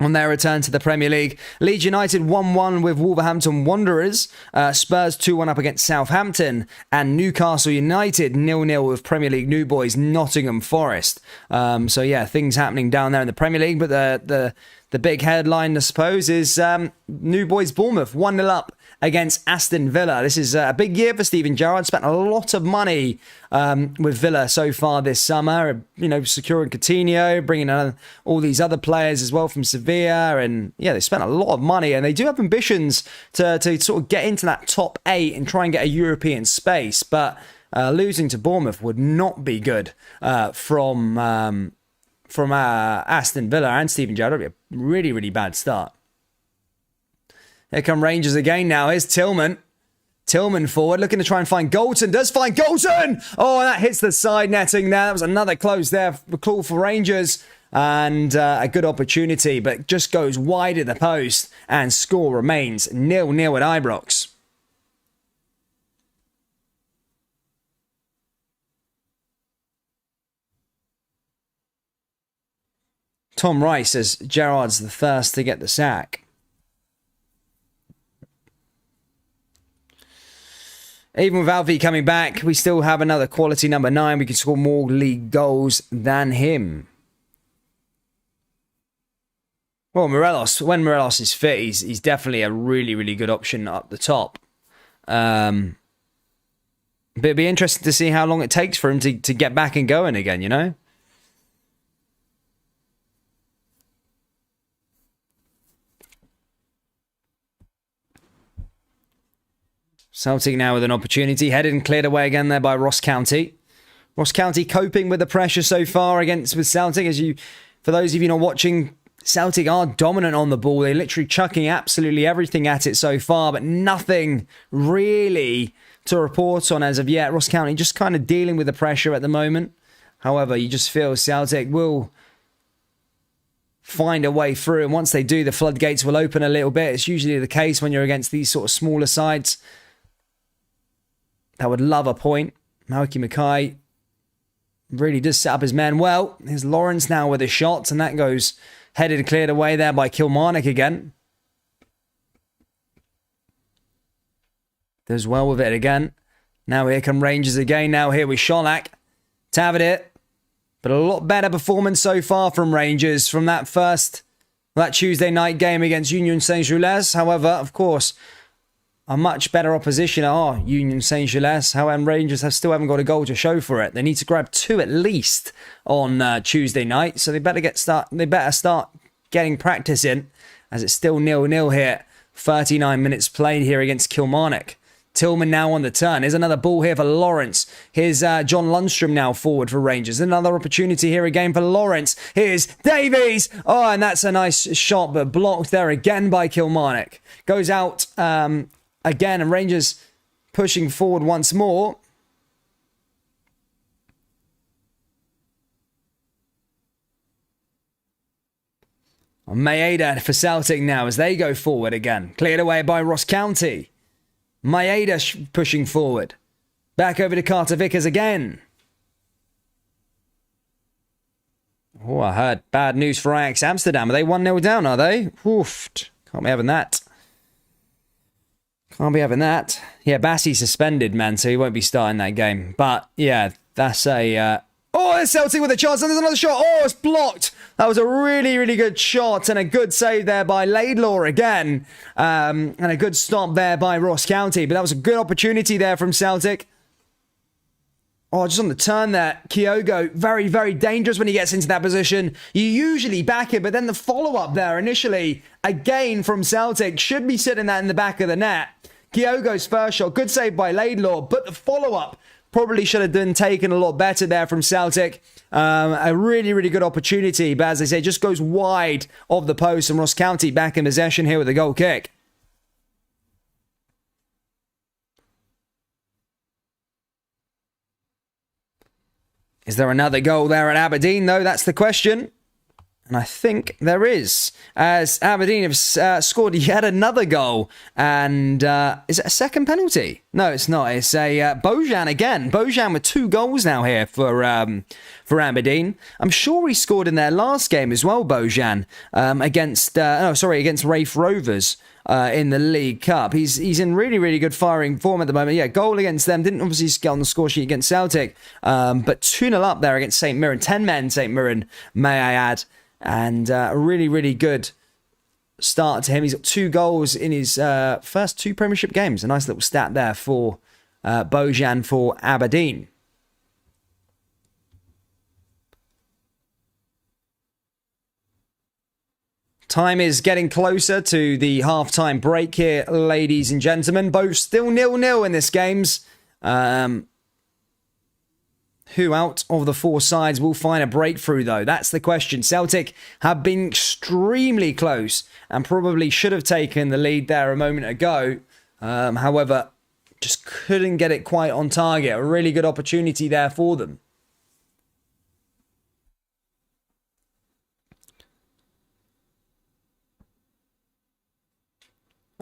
on their return to the Premier League. Leeds United 1-1 with Wolverhampton Wanderers. Spurs 2-1 up against Southampton. And Newcastle United 0-0 with Premier League new boys Nottingham Forest. So yeah, things happening down there in the Premier League. But the big headline, I suppose, is new boys Bournemouth 1-0 up against Aston Villa. This is a big year for Steven Gerrard. Spent a lot of money with Villa so far this summer. You know, securing Coutinho, bringing in all these other players as well from Sevilla. And yeah, they spent a lot of money. And they do have ambitions to sort of get into that top 8 and try and get a European space. But losing to Bournemouth would not be good from Aston Villa and Steven Gerrard. It would be a really, really bad start. Here come Rangers again now. Here's Tillman. Tillman forward, looking to try and find Goldson. Does find Goldson! Oh, and that hits the side netting there. That was another close there. Call for Rangers. And a good opportunity, but just goes wide at the post. And score remains 0-0 at Ibrox. Tom Rice says Gerrard's the first to get the sack. Even with Alfie coming back, we still have another quality number 9. We can score more league goals than him. Well, Morelos, when Morelos is fit, he's definitely a really, really good option up the top. But it'd be interesting to see how long it takes for him to get back and going again, you know? Celtic now with an opportunity. Headed and cleared away again there by Ross County. Ross County coping with the pressure so far with Celtic. For those of you not watching, Celtic are dominant on the ball. They're literally chucking absolutely everything at it so far, but nothing really to report on as of yet. Ross County just kind of dealing with the pressure at the moment. However, you just feel Celtic will find a way through, and once they do, the floodgates will open a little bit. It's usually the case when you're against these sort of smaller sides that would love a point. Malky Mackay really does set up his men well. Here's Lawrence now with a shot, and that goes headed and cleared away there by Kilmarnock again. Does well with it again. Now here come Rangers again. Now here with Sholak. Tavernier. But a lot better performance so far from Rangers from that Tuesday night game against Union Saint-Gilles. However, of course, a much better opposition are Union Saint-Gilles. However, Rangers still haven't got a goal to show for it. They need to grab 2 at least on Tuesday night. So they better start getting practice in, as it's still 0-0 here. 39 minutes played here against Kilmarnock. Tillman now on the turn. Here's another ball here for Lawrence. Here's John Lundstrom now forward for Rangers. Another opportunity here again for Lawrence. Here's Davies. Oh, and that's a nice shot, but blocked there again by Kilmarnock. Goes out again, and Rangers pushing forward once more. Maeda for Celtic now as they go forward again. Cleared away by Ross County. Maeda pushing forward. Back over to Carter Vickers again. Oh, I heard bad news for Ajax Amsterdam. Are they 1-0 down, are they? Oof. Can't be having that. Can't be having that. Yeah, Bassey suspended, man, so he won't be starting that game. But, yeah, that's a... Oh, there's Celtic with a chance, and there's another shot. Oh, it's blocked. That was a really, really good shot and a good save there by Laidlaw again. And a good stop there by Ross County. But that was a good opportunity there from Celtic. Oh, just on the turn there. Kyogo, very, very dangerous when he gets into that position. You usually back it, but then the follow-up there initially, again from Celtic, should be sitting that in the back of the net. Kyogo's first shot, good save by Laidlaw, but the follow-up probably should have been taken a lot better there from Celtic. A really, really good opportunity. But as I say, just goes wide of the post. And Ross County back in possession here with a goal kick. Is there another goal there at Aberdeen, though? That's the question. And I think there is, as Aberdeen have scored yet another goal. And is it a second penalty? No, it's not. It's a Bojan again. Bojan with 2 goals now here for Aberdeen. I'm sure he scored in their last game as well, Bojan, against Rafe Rovers in the League Cup. He's in really, really good firing form at the moment. Yeah, goal against them. Didn't obviously get on the score sheet against Celtic. But 2-0 up there against St Mirren. 10 men St Mirren, may I add. And a really, really good start to him. He's got 2 goals in his first 2 Premiership games. A nice little stat there for Bojan for Aberdeen. Time is getting closer to the half-time break here, ladies and gentlemen. Both still 0-0 in this games. Who out of the 4 sides will find a breakthrough, though? That's the question. Celtic have been extremely close and probably should have taken the lead there a moment ago. However, just couldn't get it quite on target. A really good opportunity there for them.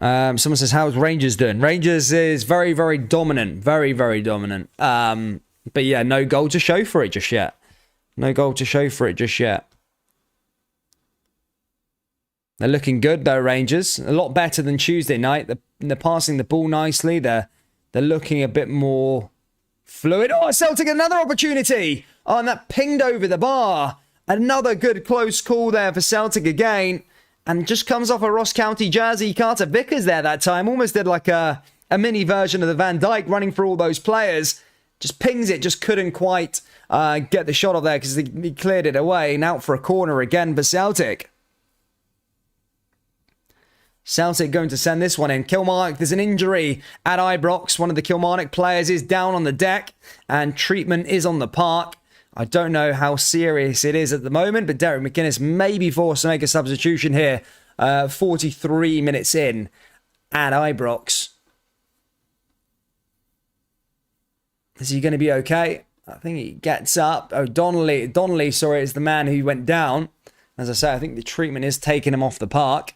Someone says, how's Rangers doing? Rangers is very, very dominant. Very, very dominant. But yeah, no goal to show for it just yet. No goal to show for it just yet. They're looking good though, Rangers. A lot better than Tuesday night. They're passing the ball nicely. They're looking a bit more fluid. Oh, Celtic, another opportunity. Oh, and that pinged over the bar. Another good close call there for Celtic again. And just comes off a Ross County jersey. Carter Vickers there that time. Almost did like a mini version of the Van Dijk running for all those players. Just pings it, just couldn't quite get the shot off there because he cleared it away. And out for a corner again for Celtic. Celtic going to send this one in. Kilmarnock, there's an injury at Ibrox. One of the Kilmarnock players is down on the deck and treatment is on the park. I don't know how serious it is at the moment, but Derek McInnes may be forced to make a substitution here. 43 minutes in at Ibrox. Is he going to be okay? I think he gets up. Oh, Donnelly, is the man who went down. As I say, I think the treatment is taking him off the park.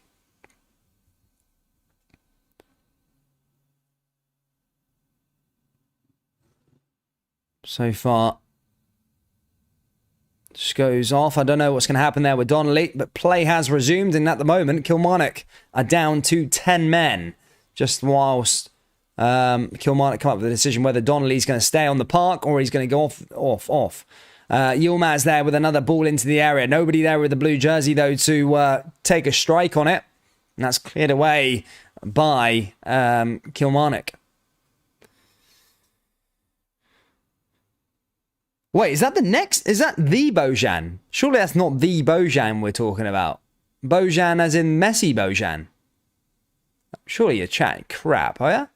So far, just goes off. I don't know what's going to happen there with Donnelly, but play has resumed, and at the moment, Kilmarnock are down to 10 men, just whilst Kilmarnock come up with a decision whether Donnelly's going to stay on the park or he's going to go off. Yilmaz there with another ball into the area. Nobody there with the blue jersey, though, to take a strike on it. And that's cleared away by Kilmarnock. Wait, is that the next? Is that the Bojan? Surely that's not the Bojan we're talking about. Bojan as in Messi Bojan. Surely you're chatting crap, are you?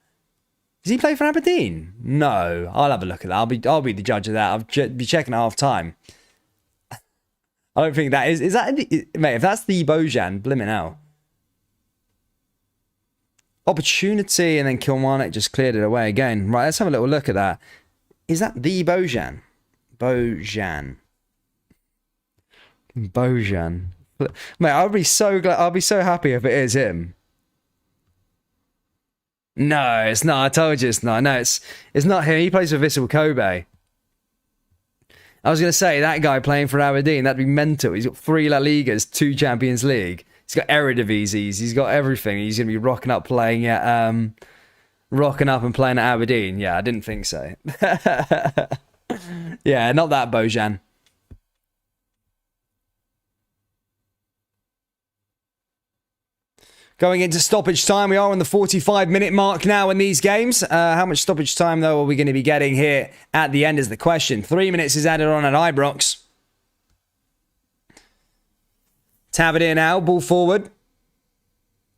Does he play for Aberdeen? No. I'll have a look at that. I'll be the judge of that. I'll be checking at half time. I don't think that is that... Mate, if that's the Bojan, blimmin' hell. Opportunity, and then Kilmarnock just cleared it away again. Right, let's have a little look at that. Is that the Bojan? Bojan. Mate, I'll be so glad. I'll be so happy if it is him. No, it's not. I told you it's not. No, it's not him. He plays for Vissel Kobe. I was going to say, that guy playing for Aberdeen, that'd be mental. He's got 3 La Ligas, 2 Champions League. He's got Eredivisie. He's got everything. He's going to be rocking up and playing at Aberdeen. Yeah, I didn't think so. Yeah, not that Bojan. Going into stoppage time, we are on the 45-minute mark now in these games. How much stoppage time, though, are we going to be getting here at the end is the question. 3 minutes is added on at Ibrox. Tavernier now, ball forward.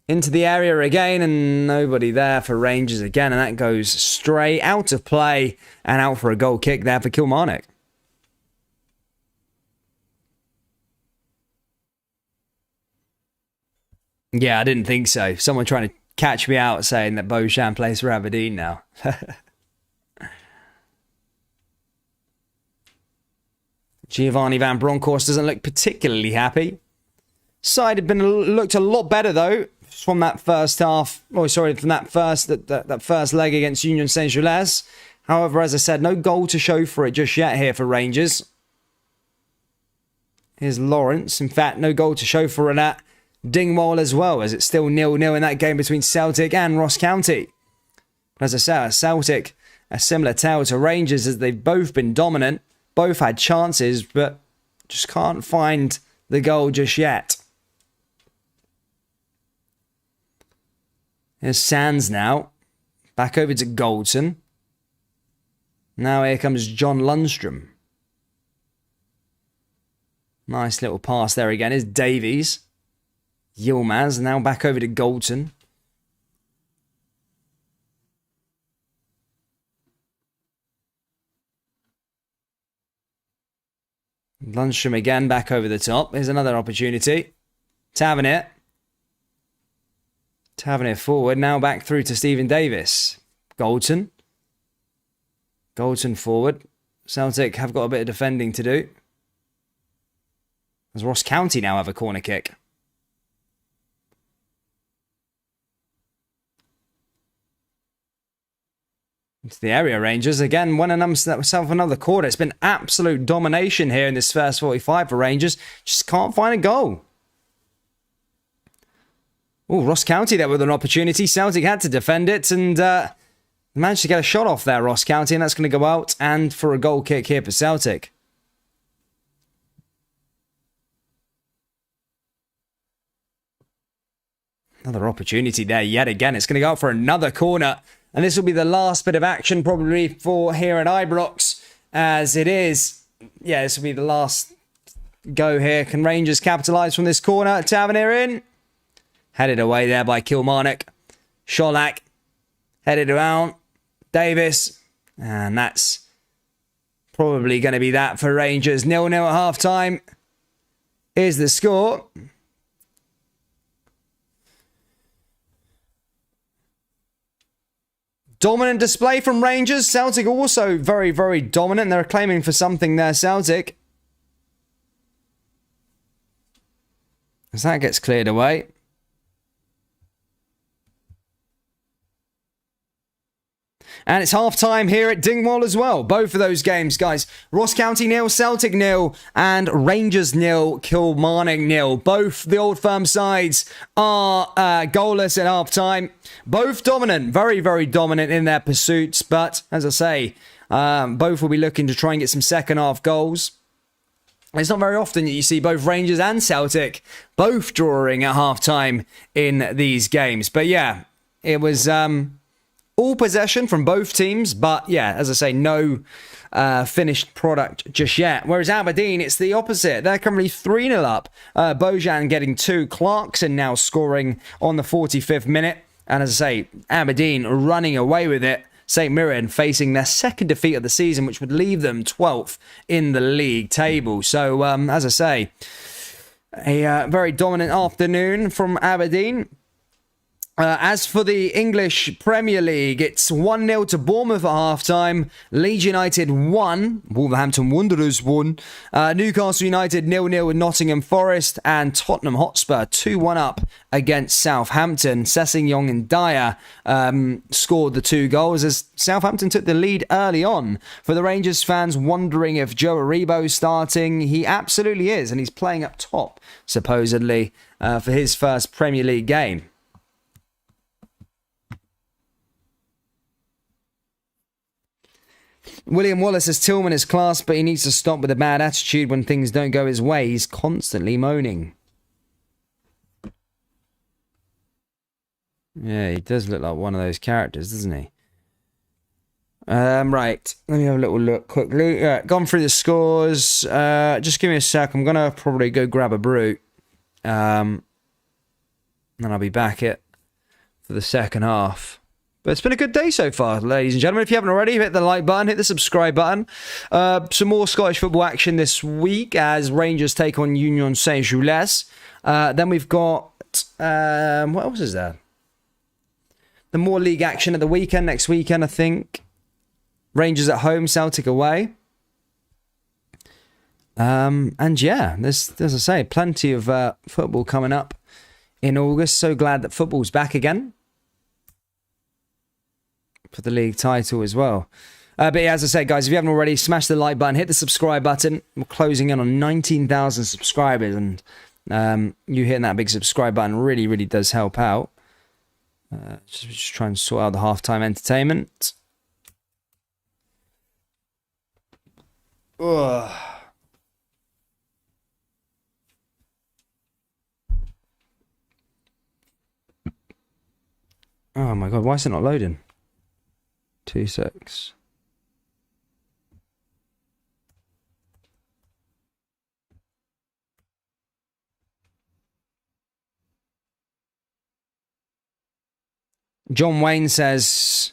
Into the area again, and nobody there for Rangers again. And that goes straight out of play and out for a goal kick there for Kilmarnock. Yeah, I didn't think so. Someone trying to catch me out saying that Bojan plays for Aberdeen now. Giovanni Van Bronckhorst doesn't look particularly happy. Side had looked a lot better, though, from that first half. Oh, sorry, from that first leg against Union Saint-Gilles. However, as I said, no goal to show for it just yet here for Rangers. Here's Lawrence. In fact, no goal to show for it at Dingwall as well, as it's still 0-0 in that game between Celtic and Ross County. As I said, Celtic, a similar tale to Rangers, as they've both been dominant, both had chances, but just can't find the goal just yet. Here's Sands now. Back over to Goldson. Now here comes John Lundstrom. Nice little pass there again. Here's Davies. Yilmaz now back over to Goldson. Lundstrom again back over the top. Here's another opportunity. Tavernier forward. Now back through to Stephen Davis. Goldson forward. Celtic have got a bit of defending to do. As Ross County now have a corner kick. Into the area, Rangers. Again, won themselves another quarter. It's been absolute domination here in this first 45 for Rangers. Just can't find a goal. Oh, Ross County there with an opportunity. Celtic had to defend it and managed to get a shot off there, Ross County, and that's going to go out and for a goal kick here for Celtic. Another opportunity there yet again. It's going to go out for another corner. And this will be the last bit of action probably for here at Ibrox, as it is. Yeah, this will be the last go here. Can Rangers capitalise from this corner? Tavernier in. Headed away there by Kilmarnock. Sholak. Headed around. Davis. And that's probably going to be that for Rangers. 0-0 at half-time is the score. Dominant display from Rangers. Celtic also very, very dominant. They're claiming for something there, Celtic. As that gets cleared away. And it's half-time here at Dingwall as well. Both of those games, guys. Ross County 0, Celtic 0, and Rangers 0, Kilmarnock 0. Both the Old Firm sides are goalless at half-time. Both dominant, very, very dominant in their pursuits. But, as I say, both will be looking to try and get some second-half goals. It's not very often that you see both Rangers and Celtic both drawing at half-time in these games. But yeah, it was all possession from both teams. But yeah, as I say, no finished product just yet. Whereas Aberdeen, it's the opposite. They're currently 3-0 up. Bojan getting 2. Clarkson now scoring on the 45th minute. And as I say, Aberdeen running away with it. St Mirren facing their second defeat of the season, which would leave them 12th in the league table. So, as I say, a very dominant afternoon from Aberdeen. As for the English Premier League, it's 1-0 to Bournemouth at half-time. Leeds United 1. Wolverhampton Wanderers 1. Newcastle United 0-0 with Nottingham Forest. And Tottenham Hotspur 2-1 up against Southampton. Sessegnon and Dyer scored the 2 goals as Southampton took the lead early on. For the Rangers fans wondering if Joe Aribo's starting, he absolutely is. And he's playing up top, supposedly, for his first Premier League game. William Wallace says Tillman is class, but he needs to stop with a bad attitude when things don't go his way. He's constantly moaning. Yeah, he does look like one of those characters, doesn't he? Right, let me have a little look quickly. Gone through the scores. Just give me a sec. I'm going to probably go grab a brew. And I'll be back for the second half. But it's been a good day so far, ladies and gentlemen. If you haven't already, hit the like button, hit the subscribe button. Some more Scottish football action this week as Rangers take on Union Saint-Gilles. Then we've got... what else is there? The more league action at the weekend, next weekend, I think. Rangers at home, Celtic away. And yeah, there's, as I say, plenty of football coming up in August. So glad that football's back again. For the league title as well. But yeah, as I said, guys, if you haven't already, smash the like button, hit the subscribe button. We're closing in on 19,000 subscribers, and you hitting that big subscribe button really, really does help out. Just try and sort out the halftime entertainment. Ugh. Oh my god, why is it not loading? 2-6. John Wayne says,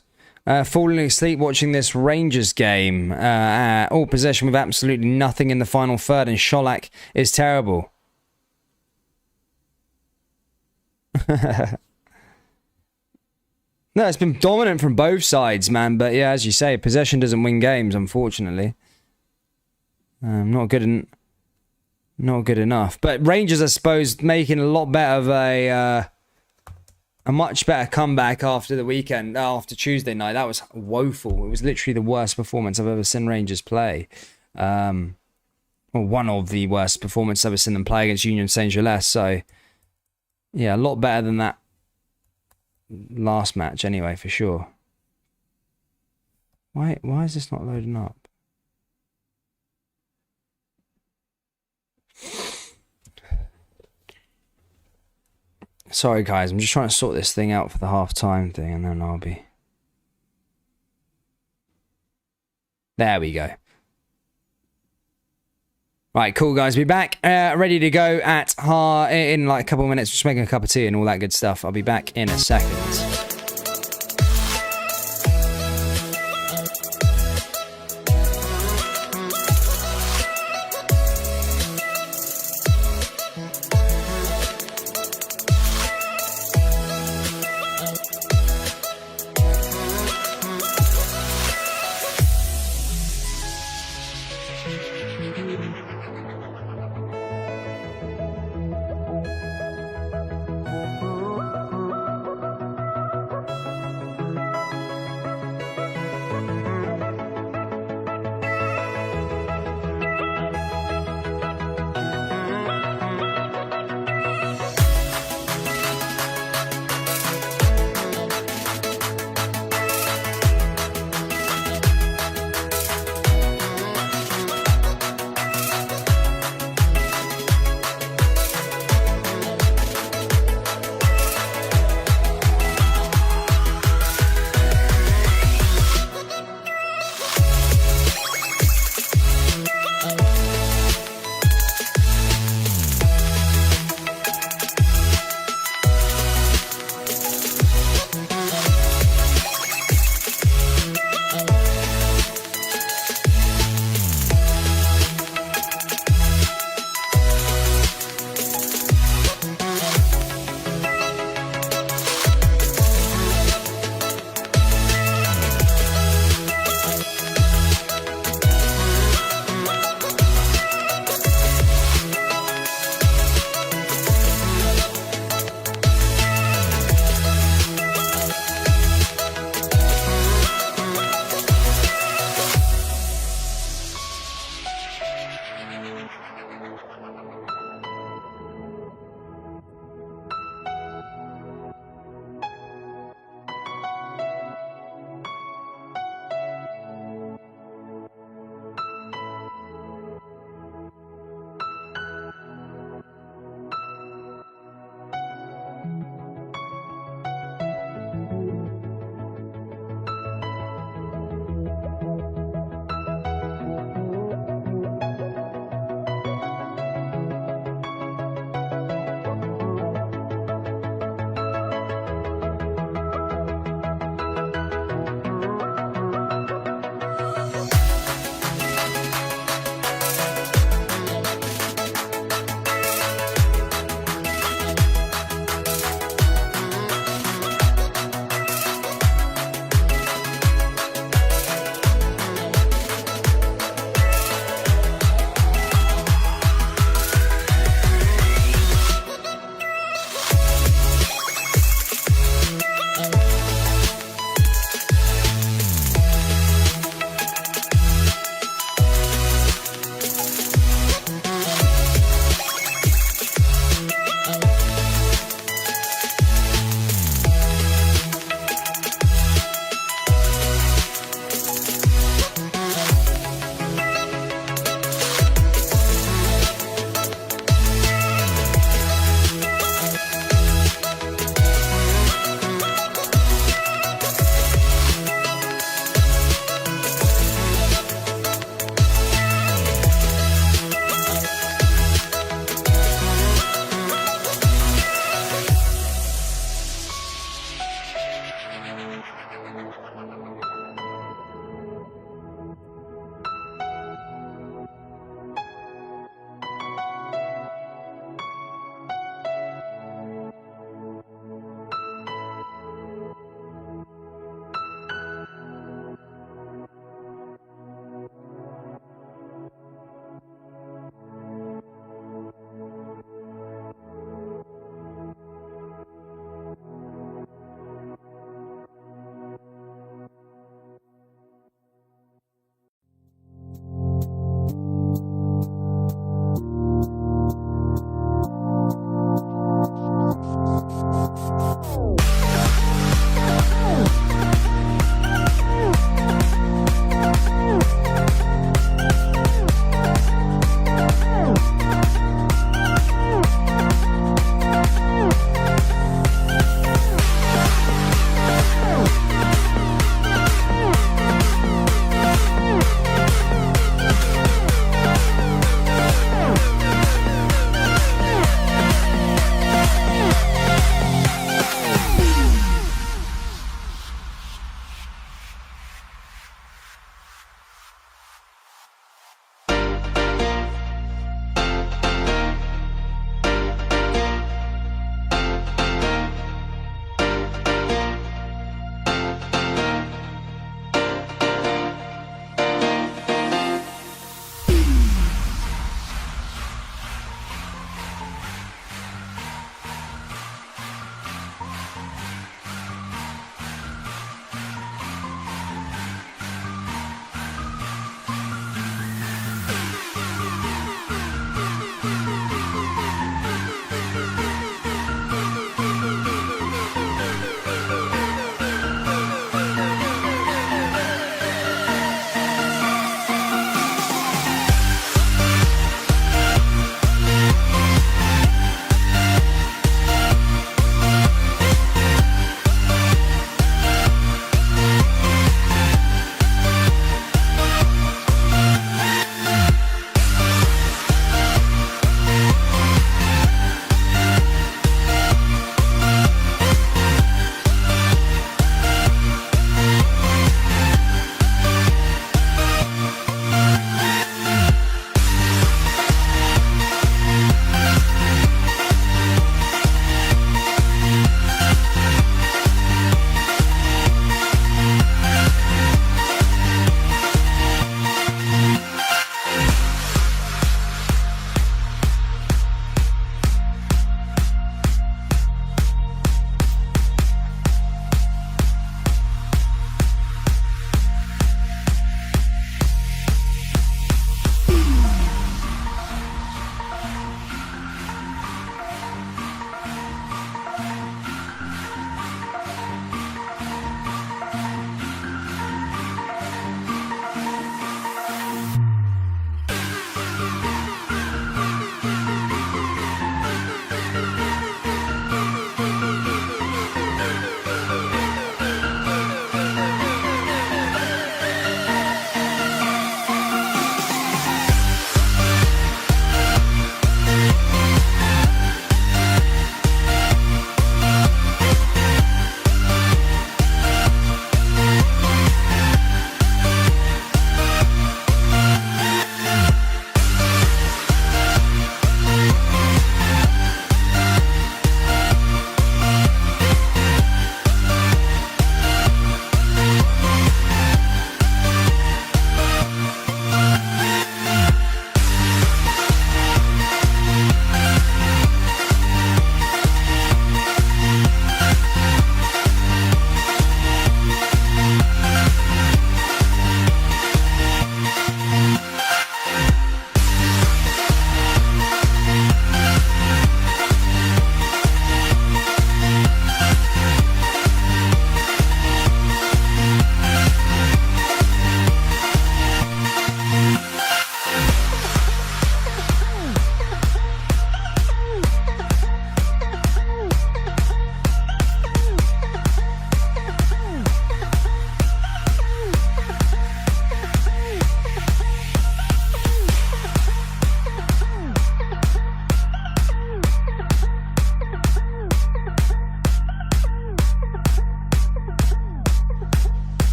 falling asleep watching this Rangers game. All possession with absolutely nothing in the final third, and Sholak is terrible. No, it's been dominant from both sides, man. But yeah, as you say, possession doesn't win games, unfortunately. Not good enough. But Rangers, I suppose, making a lot better of a much better comeback after the weekend, after Tuesday night. That was woeful. It was literally the worst performance I've ever seen Rangers play. Well, one of the worst performances I've ever seen them play against Union Saint-Gilles. So, yeah, a lot better than that last match anyway, for sure. Why is this not loading up? Sorry guys, I'm just trying to sort this thing out for the half-time thing, and then I'll be... There we go. Right, cool guys, be back, ready to go in like a couple of minutes, just making a cup of tea and all that good stuff. I'll be back in a second.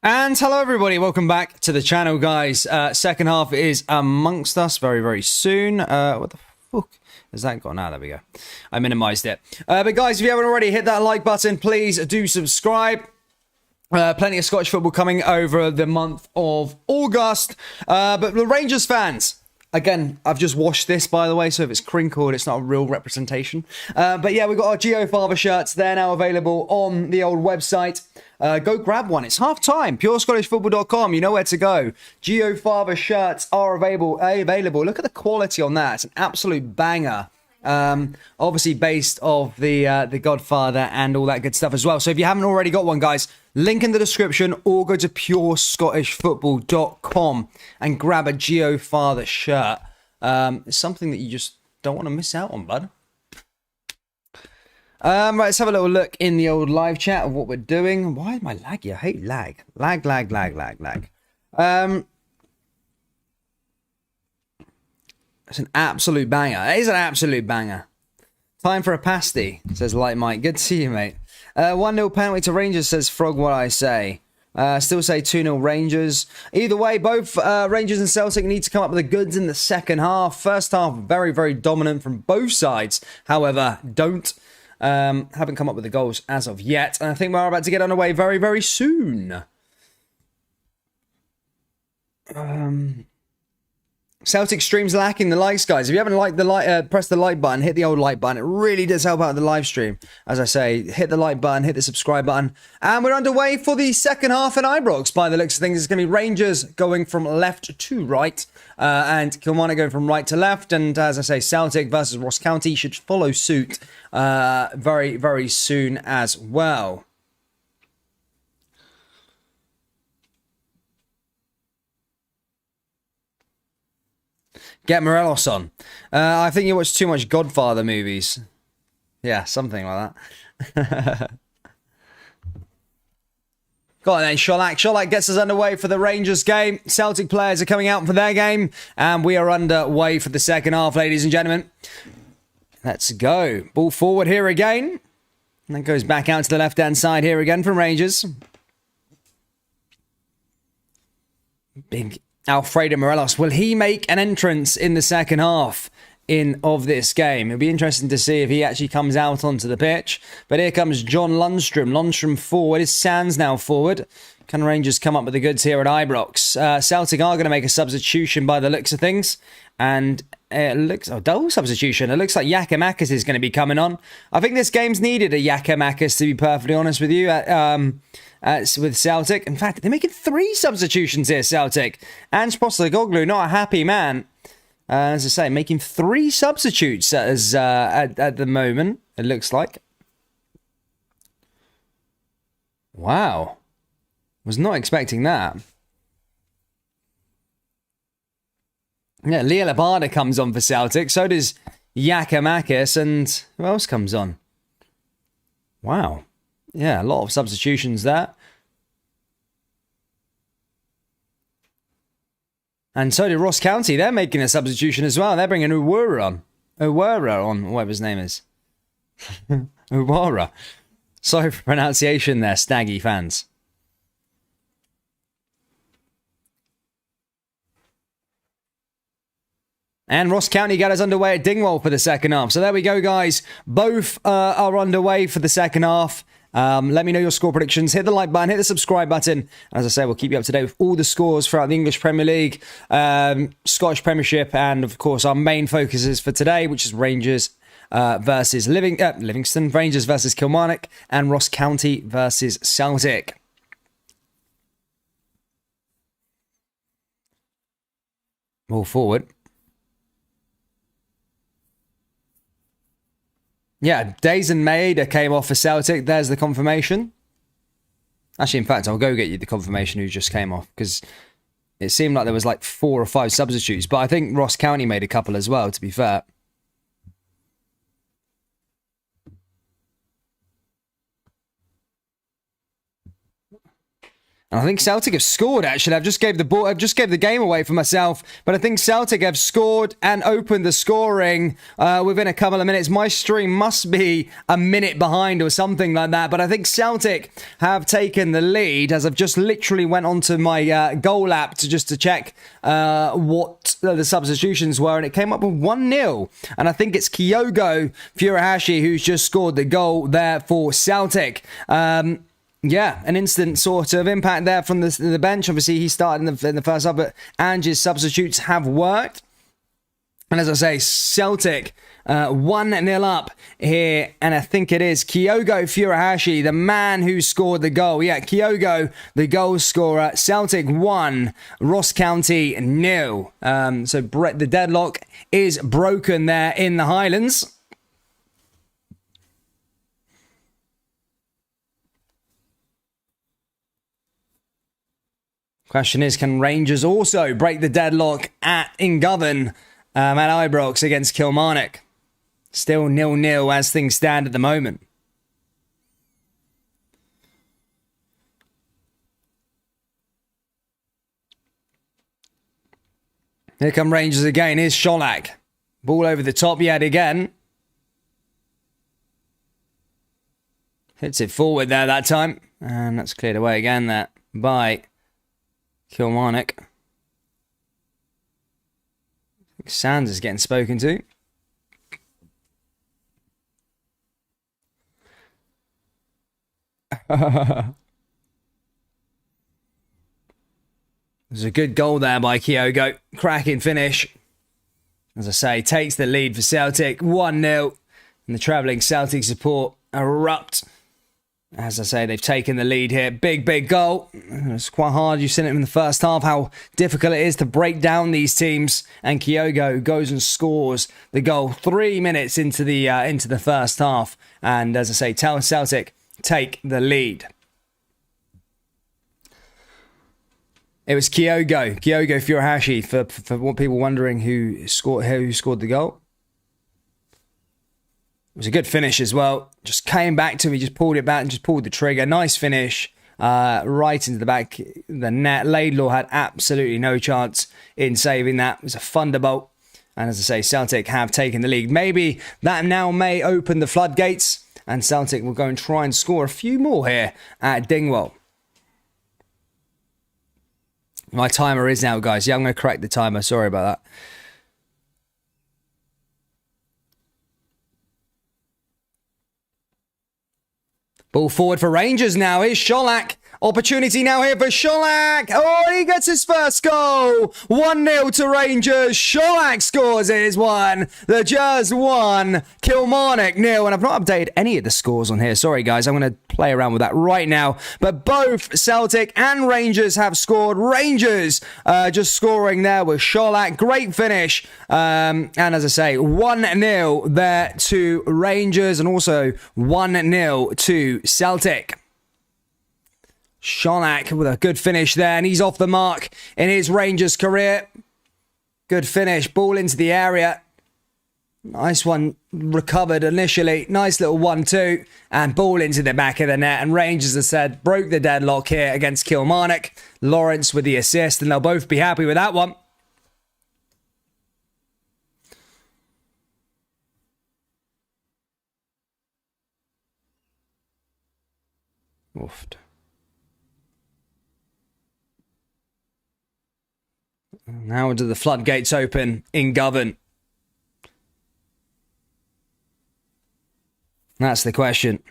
And hello everybody, welcome back to the channel, guys. Second half is amongst us very, very soon. What the fuck has that got? Now, there we go. I minimized it. But guys, if you haven't already, hit that like button. Please do subscribe. Plenty of Scottish football coming over the month of August. But the Rangers fans, again, I've just washed this, by the way, so if it's crinkled, it's not a real representation. But yeah, we've got our Geo Father shirts. They're now available on the old website. Go grab one. It's half time. PureScottishFootball.com. You know where to go. Geo Father shirts are available. Look at the quality on that. It's an absolute banger. Obviously based off the Godfather and all that good stuff as well. So if you haven't already got one, guys, link in the description or go to PureScottishFootball.com and grab a Geo Father shirt. It's something that you just don't want to miss out on, bud. Right, let's have a little look in the old live chat of what we're doing. Why am I laggy? I hate lag. Lag. It's an absolute banger. It is an absolute banger. Time for a pasty, says Light Mike. Good to see you, mate. 1-0 penalty to Rangers, says Frog What I Say. Still say 2-0 Rangers. Either way, both Rangers and Celtic need to come up with the goods in the second half. First half, very, very dominant from both sides. However, haven't come up with the goals as of yet. And I think we're about to get underway very, very soon. Celtic streams lacking the likes, guys. If you haven't liked the press the like button, hit the old like button. It really does help out the live stream. As I say, hit the like button, hit the subscribe button. And we're underway for the second half in Ibrox. By the looks of things, it's going to be Rangers going from left to right. And Kilmarnock going from right to left. And as I say, Celtic versus Ross County should follow suit very, very soon as well. Get Morelos on. I think you watch too much Godfather movies. Yeah, something like that. Go on then, Sholak. Sholak gets us underway for the Rangers game. Celtic players are coming out for their game. And we are underway for the second half, ladies and gentlemen. Let's go. Ball forward here again. And then goes back out to the left-hand side here again from Rangers. Big Alfredo Morelos. Will he make an entrance in the second half of this game? It'll be interesting to see if he actually comes out onto the pitch. But here comes John Lundstrom. Lundstrom forward. Is Sands now forward? Can Rangers come up with the goods here at Ibrox? Celtic are going to make a substitution by the looks of things. And it looks... Oh, double substitution. It looks like Giakoumakis is going to be coming on. I think this game's needed a Giakoumakis, to be perfectly honest with you. With Celtic. In fact, they're making 3 substitutions here, Celtic. Ange Postecoglou, not a happy man. As I say, making 3 substitutes at the moment, it looks like. Wow. Was not expecting that. Yeah, Leo Labada comes on for Celtic. So does Giakoumakis. And who else comes on? Wow. Yeah, a lot of substitutions there. And so did Ross County. They're making a substitution as well. They're bringing Uwara on. Whatever his name is. Uwara. Sorry for pronunciation there, Staggy fans. And Ross County got us underway at Dingwall for the second half. So there we go, guys. Both are underway for the second half. Let me know your score predictions. Hit the like button, hit the subscribe button. As I say, we'll keep you up to date with all the scores throughout the English Premier League, Scottish Premiership, and of course our main focuses for today, which is Rangers versus Livingston, Rangers versus Kilmarnock, and Ross County versus Celtic. Move forward. Yeah, Days and Maeda came off for Celtic. There's the confirmation. Actually, in fact, I'll go get you the confirmation who just came off, because it seemed like there was like 4 or 5 substitutes. But I think Ross County made a couple as well, to be fair. And I think Celtic have scored, actually. I've just gave the game away for myself. But I think Celtic have scored and opened the scoring within a couple of minutes. My stream must be a minute behind or something like that. But I think Celtic have taken the lead, as I've just literally went onto my goal app to check what the substitutions were. And it came up with 1-0. And I think it's Kyogo Furuhashi who's just scored the goal there for Celtic. Yeah, an instant sort of impact there from the bench. Obviously, he started in the first half, but Ange's substitutes have worked. And as I say, Celtic 1-0 up here. And I think it is Kyogo Furuhashi, the man who scored the goal. Yeah, Kyogo, the goal scorer. Celtic 1, Ross County 0. So the deadlock is broken there in the Highlands. Question is, can Rangers also break the deadlock in Govan at Ibrox against Kilmarnock? Still 0-0 as things stand at the moment. Here come Rangers again. Here's Sholak. Ball over the top yet again. Hits it forward there that time. And that's cleared away again there by Kilmarnock. I think Sands is getting spoken to. There's a good goal there by Kyogo. Cracking finish. As I say, takes the lead for Celtic. 1-0. And the travelling Celtic support erupt. As I say, they've taken the lead here. Big goal. It's quite hard. You've seen it in the first half, how difficult it is to break down these teams. And Kyogo goes and scores the goal 3 minutes into the first half. And as I say, Celtic take the lead. It was Kyogo Furuhashi, for what people wondering who scored the goal. It was a good finish as well. Just came back to me, just pulled it back and just pulled the trigger. Nice finish. Right into the back of the net. Laidlaw had absolutely no chance in saving that. It was a thunderbolt. And as I say, Celtic have taken the lead. Maybe that now may open the floodgates. And Celtic will go and try and score a few more here at Dingwall. My timer is now, guys. Yeah, I'm going to correct the timer. Sorry about that. Ball forward for Rangers now. Here's Sholak. Opportunity now here for Sholak. Oh, he gets his first goal. 1-0 to Rangers. Sholak scores his one. The Jazz 1. Kilmarnock 0. And I've not updated any of the scores on here. Sorry, guys. I'm going to play around with that right now. But both Celtic and Rangers have scored. Rangers just scoring there with Sholak. Great finish. And as I say, 1-0 there to Rangers. And also 1-0 to Celtic. Sholak with a good finish there, and he's off the mark in his Rangers career. Good finish, ball into the area. Nice one, recovered initially. Nice little 1-2, and ball into the back of the net. And Rangers, as I said, broke the deadlock here against Kilmarnock. Lawrence with the assist, and they'll both be happy with that one. Oofed. Now do the floodgates open in Govan? That's the question.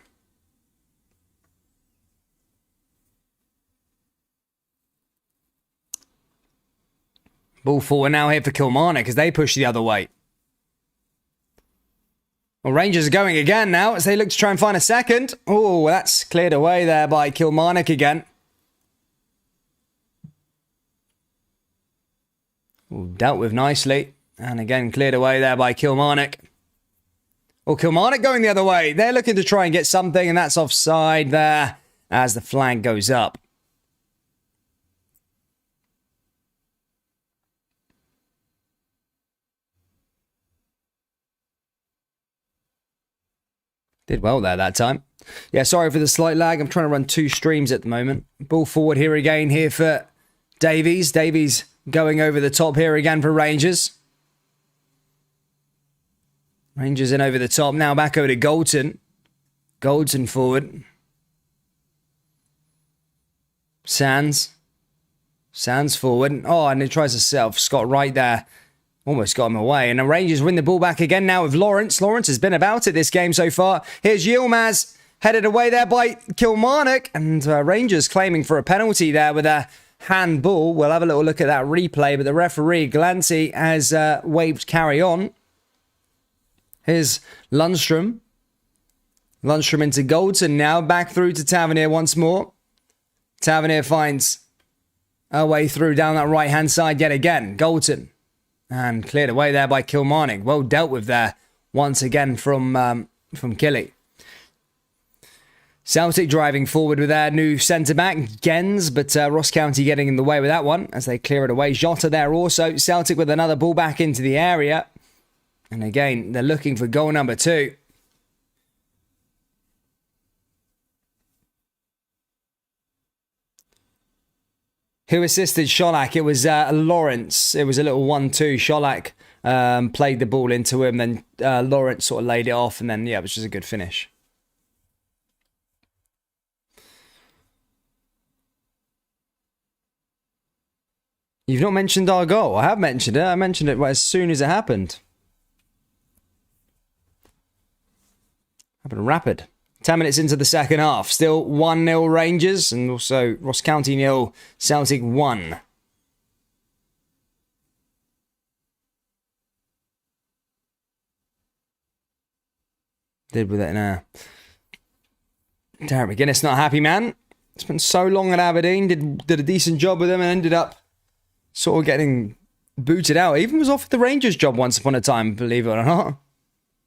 Ball forward now here for Kilmarnock as they push the other way. Well, Rangers are going again now as they look to try and find a second. Oh, that's cleared away there by Kilmarnock again. Ooh, dealt with nicely. And again, cleared away there by Kilmarnock. Well, Kilmarnock going the other way. They're looking to try and get something, and that's offside there as the flag goes up. Did well there that time. Yeah, sorry for the slight lag. I'm trying to run 2 streams at the moment. Ball forward here again here for Davies. Davies going over the top here again for Rangers. Rangers in over the top. Now back over to Goldson. Goldson forward. Sands. Sands forward. Oh, and it tries to set off Scott right there. Almost got him away. And the Rangers win the ball back again now with Lawrence. Lawrence has been about it this game so far. Here's Yilmaz. Headed away there by Kilmarnock. And Rangers claiming for a penalty there with a handball. We'll have a little look at that replay. But the referee, Glancy, has waved carry on. Here's Lundstrom. Lundstrom into Goldson now. Back through to Tavernier once more. Tavernier finds a way through down that right-hand side yet again. Goldson. And cleared away there by Kilmarnock. Well dealt with there once again from Killy. Celtic driving forward with their new centre-back, Gens, but Ross County getting in the way with that one as they clear it away. Jota there also. Celtic with another ball back into the area. And again, they're looking for goal number 2. Who assisted Sholak? It was Lawrence. It was a little 1-2. Sholak played the ball into him, then Lawrence sort of laid it off, and then, yeah, it was just a good finish. You've not mentioned our goal. I have mentioned it. I mentioned it as soon as it happened. Happened rapid. 10 minutes into the second half. Still 1-0 Rangers and also Ross County 0, Celtic 1. Did with it now. Darren McGuinness not happy, man. Spent so long at Aberdeen, did a decent job with them and ended up sort of getting booted out. Even was offered the Rangers job once upon a time, believe it or not.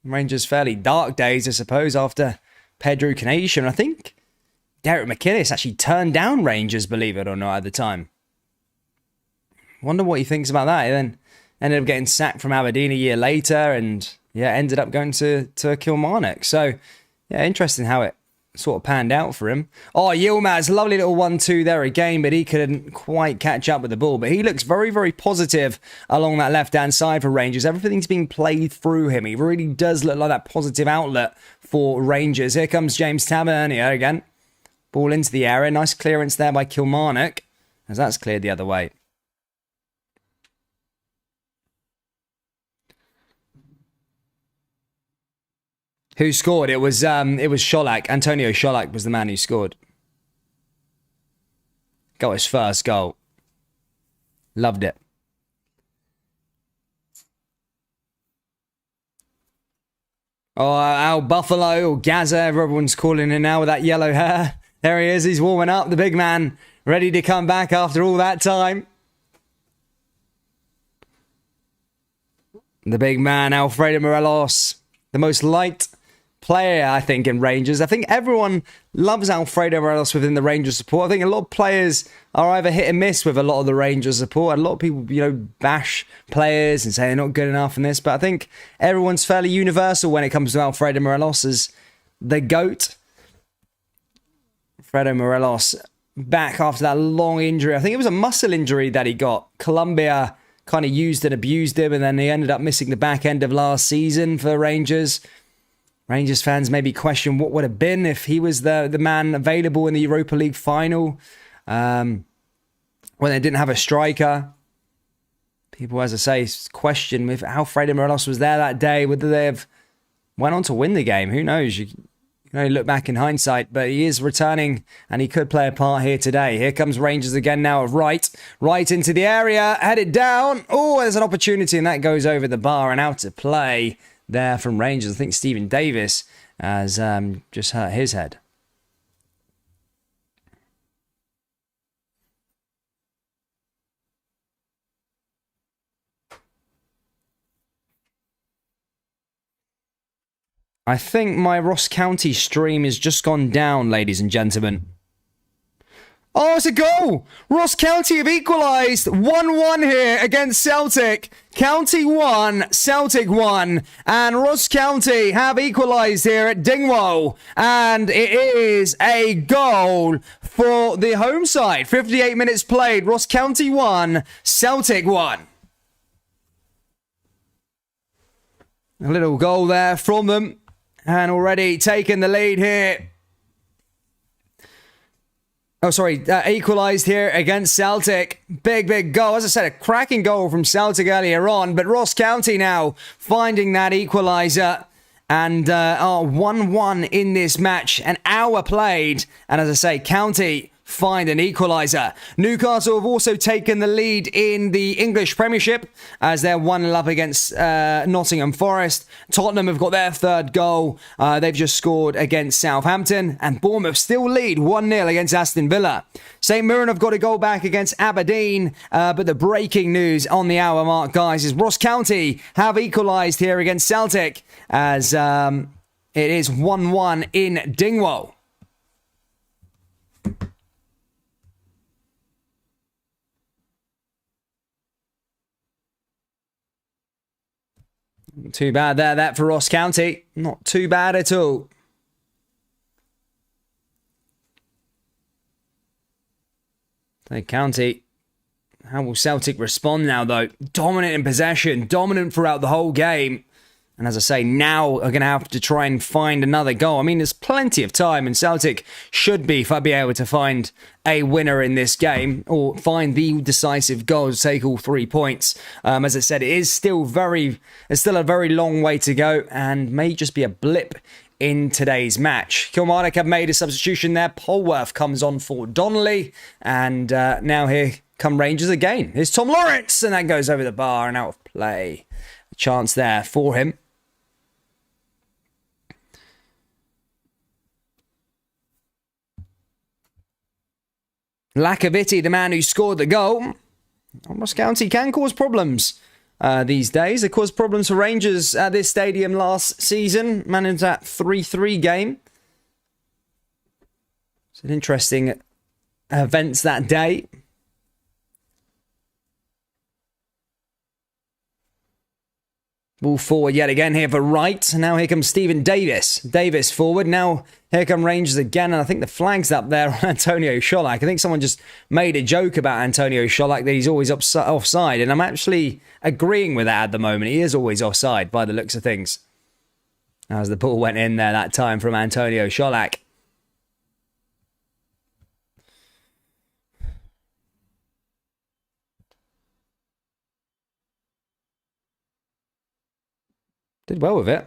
Rangers fairly dark days, I suppose, after Pedro Canation. I think Derek McInnes actually turned down Rangers, believe it or not, at the time. Wonder what he thinks about that. He then ended up getting sacked from Aberdeen a year later and, yeah, ended up going to Kilmarnock. So, yeah, interesting how it sort of panned out for him. Oh, Yilmaz, lovely little 1-2 there again, but he couldn't quite catch up with the ball. But he looks very, very positive along that left-hand side for Rangers. Everything's being played through him. He really does look like that positive outlet for Rangers. Here comes James Tavernier again. Ball into the area. Nice clearance there by Kilmarnock, as that's cleared the other way. Who scored? It was Sholak. Antonio Sholak was the man who scored. Got his first goal. Loved it. Oh, Al Buffalo or Gaza, everyone's calling him now with that yellow hair. There he is. He's warming up. The big man ready to come back after all that time. The big man, Alfredo Morelos. The most liked player, I think, in Rangers. I think everyone loves Alfredo Morelos within the Rangers support. I think a lot of players are either hit and miss with a lot of the Rangers support. A lot of people, bash players and say they're not good enough in this. But I think everyone's fairly universal when it comes to Alfredo Morelos as the GOAT. Alfredo Morelos back after that long injury. I think it was a muscle injury that he got. Colombia kind of used and abused him, and then he ended up missing the back end of last season for Rangers. Rangers fans maybe question what would have been if he was the man available in the Europa League final when they didn't have a striker. People, as I say, question if Alfredo Morelos was there that day, whether they have went on to win the game. Who knows? You can only look back in hindsight, but he is returning and he could play a part here today. Here comes Rangers again now of right into the area, headed down. Oh, there's an opportunity and that goes over the bar and out to play there from Rangers. I think Stephen Davis has just hurt his head. I think my Ross County stream has just gone down, ladies and gentlemen. Oh, it's a goal! Ross County have equalised 1-1 here against Celtic. County 1, Celtic 1. And Ross County have equalised here at Dingwall. And it is a goal for the home side. 58 minutes played. Ross County 1, Celtic 1. A little goal there from them. And already taking the lead here. Oh, sorry, equalised here against Celtic. Big goal. As I said, a cracking goal from Celtic earlier on. But Ross County now finding that equaliser. And are 1-1 in this match. An hour played. And as I say, County find an equaliser. Newcastle have also taken the lead in the English Premiership as they're 1-0 up against Nottingham Forest. Tottenham have got their third goal. They've just scored against Southampton. And Bournemouth still lead 1-0 against Aston Villa. St Mirren have got a goal back against Aberdeen. But the breaking news on the hour mark, guys, is Ross County have equalised here against Celtic as it is 1-1 in Dingwall. Too bad there, that for Ross County. Not too bad at all. So County, how will Celtic respond now though? Dominant in possession, dominant throughout the whole game. And as I say, now are going to have to try and find another goal. I mean, there's plenty of time and Celtic should be, if I'd be able to find a winner in this game or find the decisive goal to take all 3 points. As I said, it is still a very long way to go and may just be a blip in today's match. Kilmarnock have made a substitution there. Polworth comes on for Donnelly. And now here come Rangers again. Here's Tom Lawrence and that goes over the bar and out of play. A chance there for him. Lacaviti, the man who scored the goal. Ross County can cause problems these days. They caused problems for Rangers at this stadium last season. Managed that 3-3 game. It's an interesting events that day. Ball forward yet again here for Wright. Now here comes Stephen Davis. Davis forward. Now here come Rangers again. And I think the flag's up there on Antonio Sholak. I think someone just made a joke about Antonio Sholak that he's always offside. And I'm actually agreeing with that at the moment. He is always offside by the looks of things. As the ball went in there that time from Antonio Sholak. Did well with it.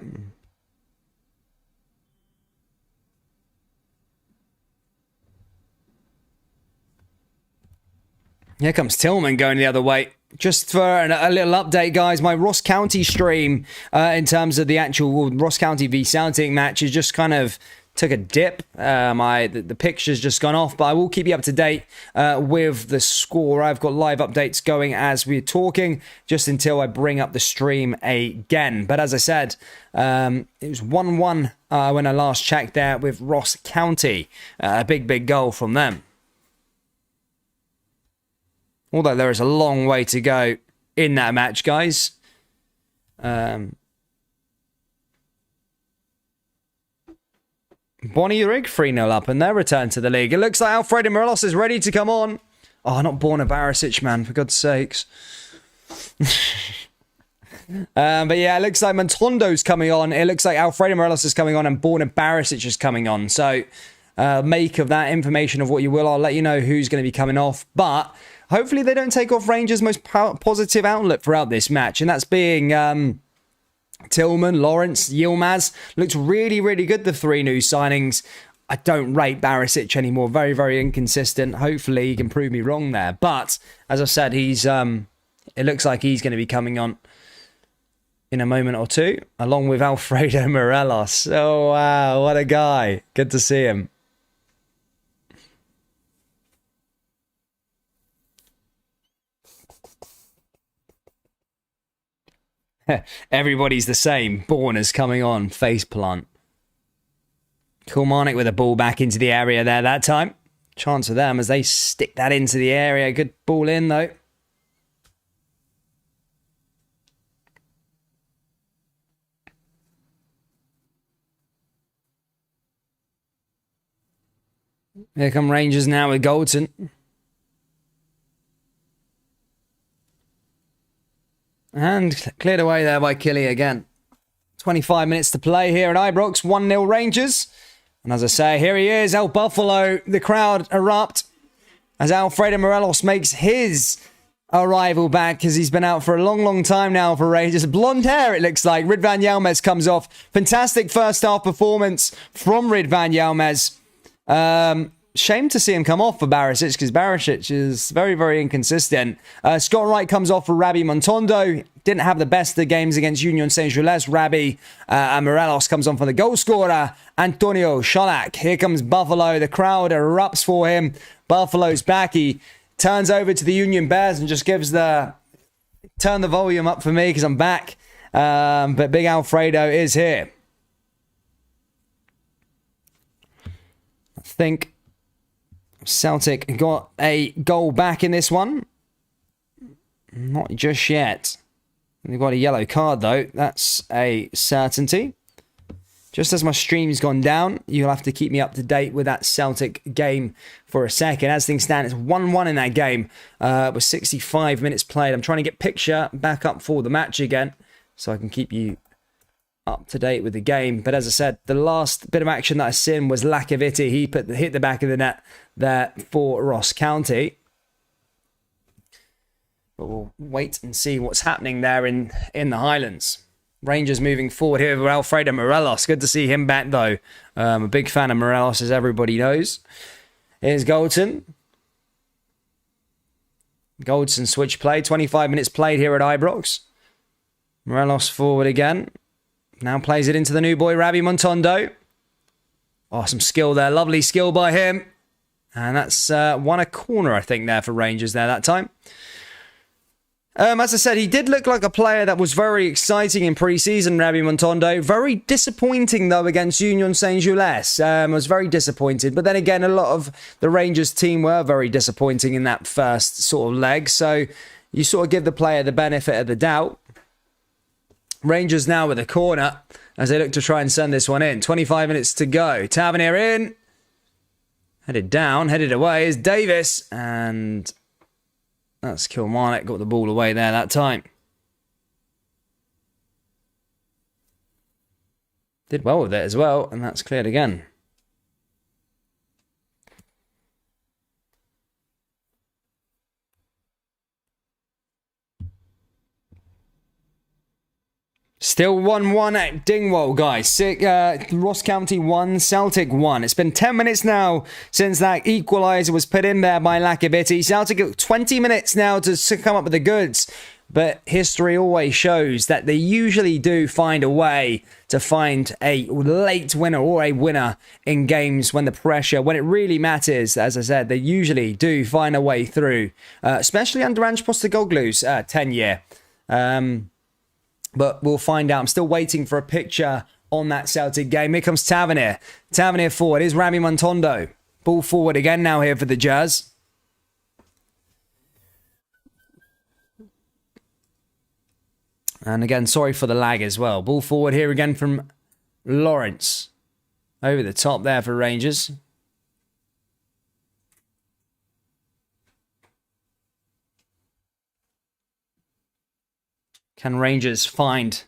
Here comes Tillman going the other way. Just for a little update, guys, my Ross County stream in terms of the actual Ross County v Celtic match is just kind of took a dip. The picture's just gone off, but I will keep you up to date with the score. I've got live updates going as we're talking, just until I bring up the stream again. But as I said, it was 1-1 when I last checked there with Ross County. A big goal from them. Although there is a long way to go in that match, guys. Bonnyrigg 3-0 up and their return to the league. It looks like Alfredo Morelos is ready to come on. Oh, not Borna Barisic, man, for God's sakes. But yeah, it looks like Montondo's coming on. It looks like Alfredo Morelos is coming on and Borna Barisic is coming on. So make of that information of what you will. I'll let you know who's going to be coming off. But hopefully they don't take off Rangers' most positive outlet throughout this match. And that's being Tillman, Lawrence, Yilmaz. Looked really good, the 3 new signings. I don't rate Barisic anymore. Very inconsistent. Hopefully he can prove me wrong there. But as I said, he's it looks like he's going to be coming on in a moment or two, along with Alfredo Morelos. Oh, wow, what a guy. Good to see him. Everybody's the same. Borna's coming on. Faceplant. Kilmarnock with a ball back into the area there that time. chance for them as they stick that into the area. Good ball in, though. Here come Rangers now with Goldson. And cleared away there by Killy again. 25 minutes to play here at Ibrox. 1-0 Rangers. And as I say, here he is, El Buffalo. The crowd erupt as Alfredo Morelos makes his arrival back, because he's been out for a long, long time now for Rangers. Blonde hair, it looks like. Ridvan Yilmaz comes off. Fantastic first half performance from Ridvan Yilmaz. Shame to see him come off for Barisic, because Barisic is very, very inconsistent. Scott Wright comes off for Rabbi Montondo. Didn't have the best of games against Union Saint-Gilles. Rabbi and Morelos comes on for the goal scorer, Antonio Sholak. Here comes Buffalo. The crowd erupts for him. Buffalo's back. He turns over to the Union Bears and just gives turn the volume up for me because I'm back. But Big Alfredo is here. I think Celtic got a goal back in this one. Not just yet. They've got a yellow card, though. That's a certainty. Just as my stream's gone down, you'll have to keep me up to date with that Celtic game for a second. As things stand, it's 1-1 in that game with 65 minutes played. I'm trying to get picture back up for the match again so I can keep you up to date with the game. But as I said, the last bit of action that I seen was Lakaviti. He hit the back of the net there for Ross County. But we'll wait and see what's happening there in the Highlands. Rangers moving forward here with Alfredo Morelos. Good to see him back, though. I'm a big fan of Morelos, as everybody knows. Here's Goldson. Goldson switch play. 25 minutes played here at Ibrox. Morelos forward again. Now plays it into the new boy, Rabbi Montondo. Oh, some skill there. Lovely skill by him. And that's won a corner, I think, there for Rangers there that time. As I said, he did look like a player that was very exciting in pre-season, Rabbi Montondo. Very disappointing, though, against Union Saint-Gilles. Was very disappointed. But then again, a lot of the Rangers team were very disappointing in that first sort of leg. So you sort of give the player the benefit of the doubt. Rangers now with a corner as they look to try and send this one in. 25 minutes to go. Tavernier in. Headed down, headed away is Davis. And that's Kilmarnock, got the ball away there that time. Did well with it as well, and that's cleared again. Still 1-1 at Dingwall, guys. Ross County 1, Celtic 1. It's been 10 minutes now since that equaliser was put in there by Lakaviti. Celtic got 20 minutes now to come up with the goods. But history always shows that they usually do find a way to find a late winner or a winner in games when it really matters. As I said, they usually do find a way through, especially under Ange Postecoglou's tenure. But we'll find out. I'm still waiting for a picture on that Celtic game. Here comes Tavernier. Tavernier forward. Here's Rami Montondo. Ball forward again now here for the Jazz. And again, sorry for the lag as well. Ball forward here again from Lawrence. Over the top there for Rangers. Can Rangers find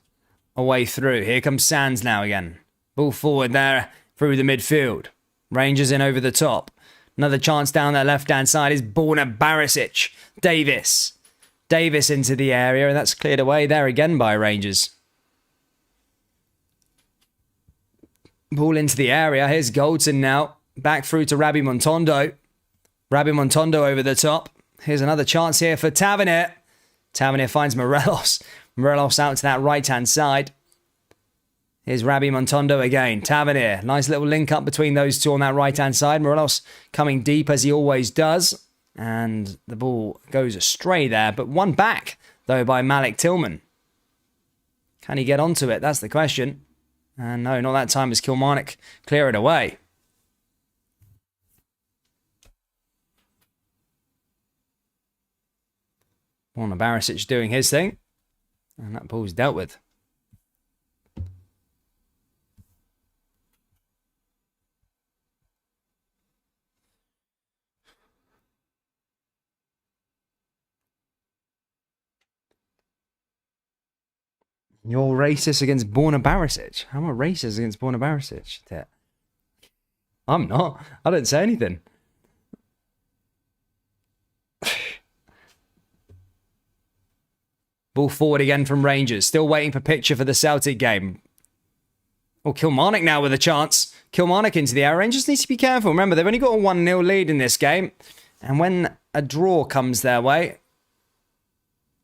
a way through? Here comes Sands now again. Ball forward there through the midfield. Rangers in over the top. Another chance down that left-hand side is Borna Barisic. Davis. Davis into the area, and that's cleared away there again by Rangers. Ball into the area. Here's Goldson now. Back through to Rabbi Montondo. Rabbi Montondo over the top. Here's another chance here for Tavernier. Tavernier finds Morelos. Morelos out to that right-hand side. Here's Rabbi Montondo again. Tavernier. Nice little link up between those two on that right-hand side. Morelos coming deep as he always does. And the ball goes astray there. But one back, though, by Malik Tillman. Can he get onto it? That's the question. And no, not that time as Kilmarnock clear it away. Borna Barisic doing his thing. And that ball's dealt with. You're racist against Borna Barisic. How am I racist against Borna Barisic? I'm not. I didn't say anything. Ball forward again from Rangers. Still waiting for picture for the Celtic game. Oh, Kilmarnock now with a chance. Kilmarnock into the air. Rangers need to be careful. Remember, they've only got a 1-0 lead in this game. And when a draw comes their way,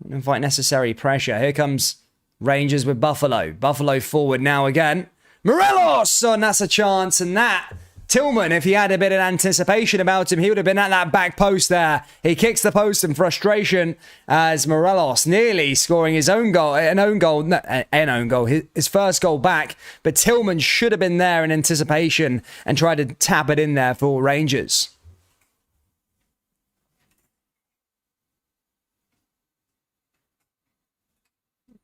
invite necessary pressure. Here comes Rangers with Buffalo. Buffalo forward now again. Morelos! Oh, and that's a chance. And that, Tillman, if he had a bit of anticipation about him, he would have been at that back post there. He kicks the post in frustration as Morelos nearly scoring his own goal. His first goal back. But Tillman should have been there in anticipation and tried to tap it in there for Rangers.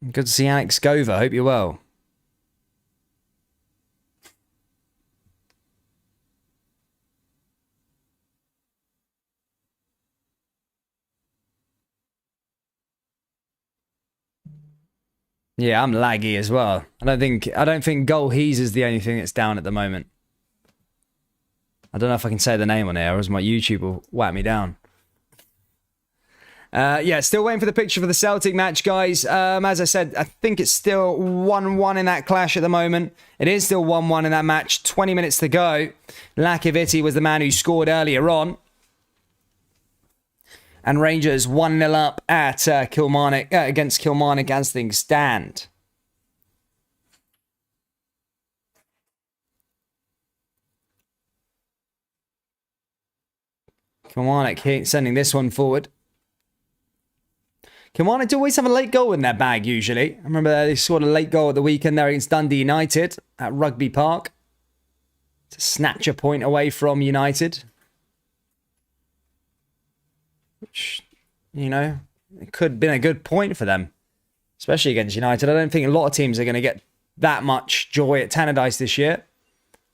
Good to see Alex Gova. Hope you're well. Yeah, I'm laggy as well. I don't think Goal Hees is the only thing that's down at the moment. I don't know if I can say the name on here, or else my YouTube will whack me down. Yeah, still waiting for the picture for the Celtic match, guys. As I said, I think it's still 1-1 in that clash at the moment. It is still 1-1 in that match. 20 minutes to go. Lakaviti was the man who scored earlier on. And Rangers 1-0 up at Kilmarnock against Kilmarnock as things stand. Kilmarnock sending this one forward. Kilmarnock always have a late goal in their bag, usually. I remember they scored a late goal at the weekend there against Dundee United at Rugby Park to snatch a point away from United. Which, you know, it could have been a good point for them, especially against United. I don't think a lot of teams are going to get that much joy at Tannadice this year.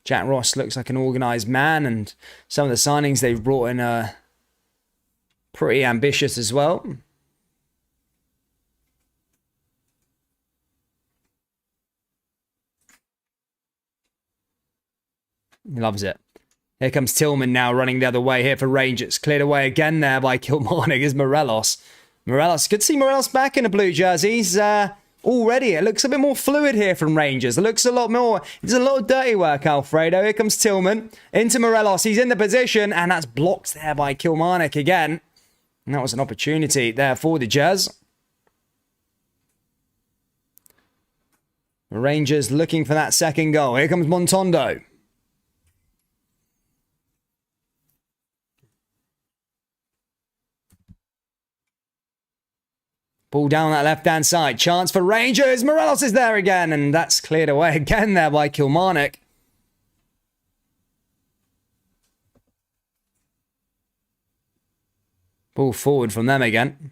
Jack Ross looks like an organised man, and some of the signings they've brought in are pretty ambitious as well. He loves it. Here comes Tillman now running the other way here for Rangers. Cleared away again there by Kilmarnock is Morelos. Morelos, good to see Morelos back in a blue jersey. He's already, it looks a bit more fluid here from Rangers. It looks a lot more, it's a lot of dirty work, Alfredo. Here comes Tillman into Morelos. He's in the position and that's blocked there by Kilmarnock again. And that was an opportunity there for the Jazz. Rangers looking for that second goal. Here comes Montondo. Ball down that left-hand side. Chance for Rangers. Morelos is there again. And that's cleared away again there by Kilmarnock. Ball forward from them again.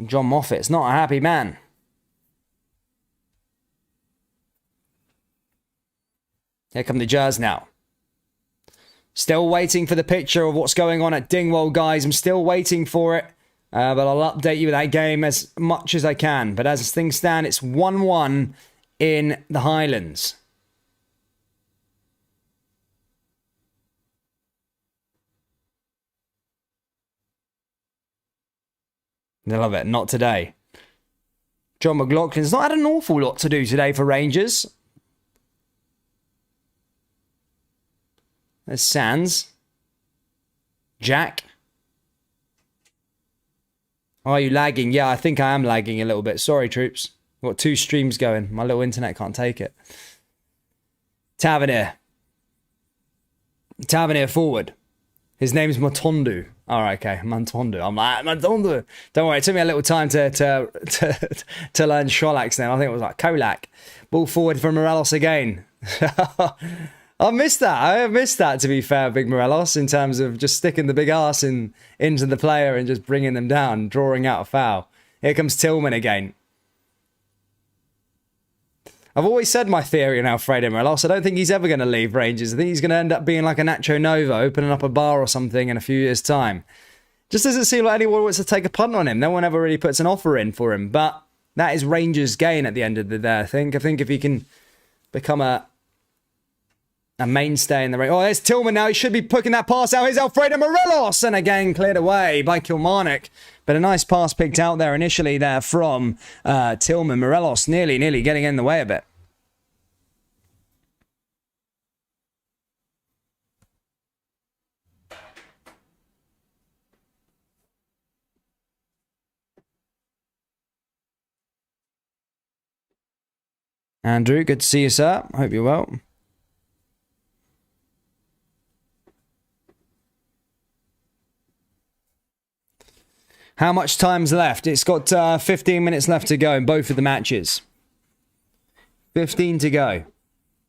John Moffat's not a happy man. Here come the Jazz now. Still waiting for the picture of what's going on at Dingwall, guys. I'm still waiting for it. But I'll update you with that game as much as I can. But as things stand, it's 1-1 in the Highlands. I love it. Not today. John McLaughlin's not had an awful lot to do today for Rangers. There's Sands. Jack. Are you lagging? Yeah, I think I am lagging a little bit. Sorry, troops. I've got 2 streams going. My little internet can't take it. Tavernier. Tavernier forward. His name's Motondo. All right, okay. Motondo. I'm like, Motondo. Don't worry, it took me a little time to learn Sholak's name. I think it was like Kolak. Ball forward for Morelos again. I missed that. I missed that, to be fair, Big Morelos, in terms of just sticking the big arse into the player and just bringing them down, drawing out a foul. Here comes Tillman again. I've always said my theory on Alfredo Morelos. I don't think he's ever going to leave Rangers. I think he's going to end up being like a Nacho Nova, opening up a bar or something in a few years' time. Just doesn't seem like anyone wants to take a punt on him. No one ever really puts an offer in for him. But that is Rangers' gain at the end of the day, I think. I think if he can become a mainstay in the race. Oh, there's Tillman now. He should be putting that pass out. Here's Alfredo Morelos. And again, cleared away by Kilmarnock. But a nice pass picked out there initially there from Tillman. Morelos nearly getting in the way a bit. Andrew, good to see you, sir. Hope you're well. How much time's left? It's got 15 minutes left to go in both of the matches. 15 to go.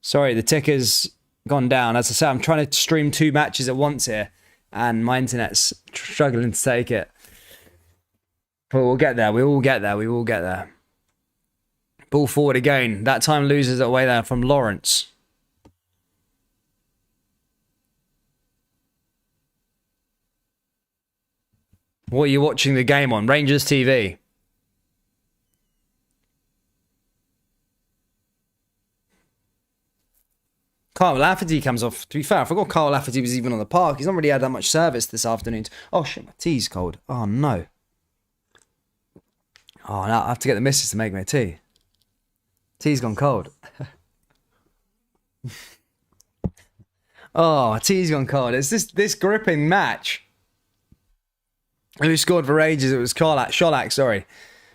Sorry, the ticker's gone down. As I say, I'm trying to stream 2 matches at once here, and my internet's struggling to take it. But we'll get there. We will get there. We will get there. Ball forward again. That time loses it away there from Lawrence. What are you watching the game on? Rangers TV. Carl Lafferty comes off. To be fair, I forgot Carl Lafferty was even on the park. He's not really had that much service this afternoon. Oh shit, my tea's cold. Oh no. Oh, now I have to get the missus to make me a tea. Tea's gone cold. Oh, tea's gone cold. It's this gripping match. Who scored for Rangers? It was Sholak, sorry.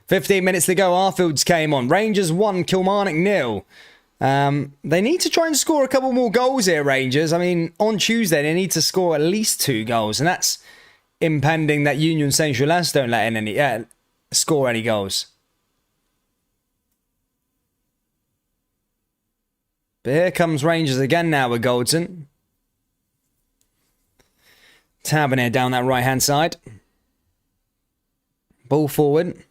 15 minutes to go. Arfields came on. Rangers 1, Kilmarnock 0. They need to try and score a couple more goals here, Rangers. I mean, on Tuesday, they need to score at least 2 goals. And that's impending that Union Saint-Gilles don't let in any, score any goals. But here comes Rangers again now with Goldson. Tavernier down that right-hand side. Ball forward.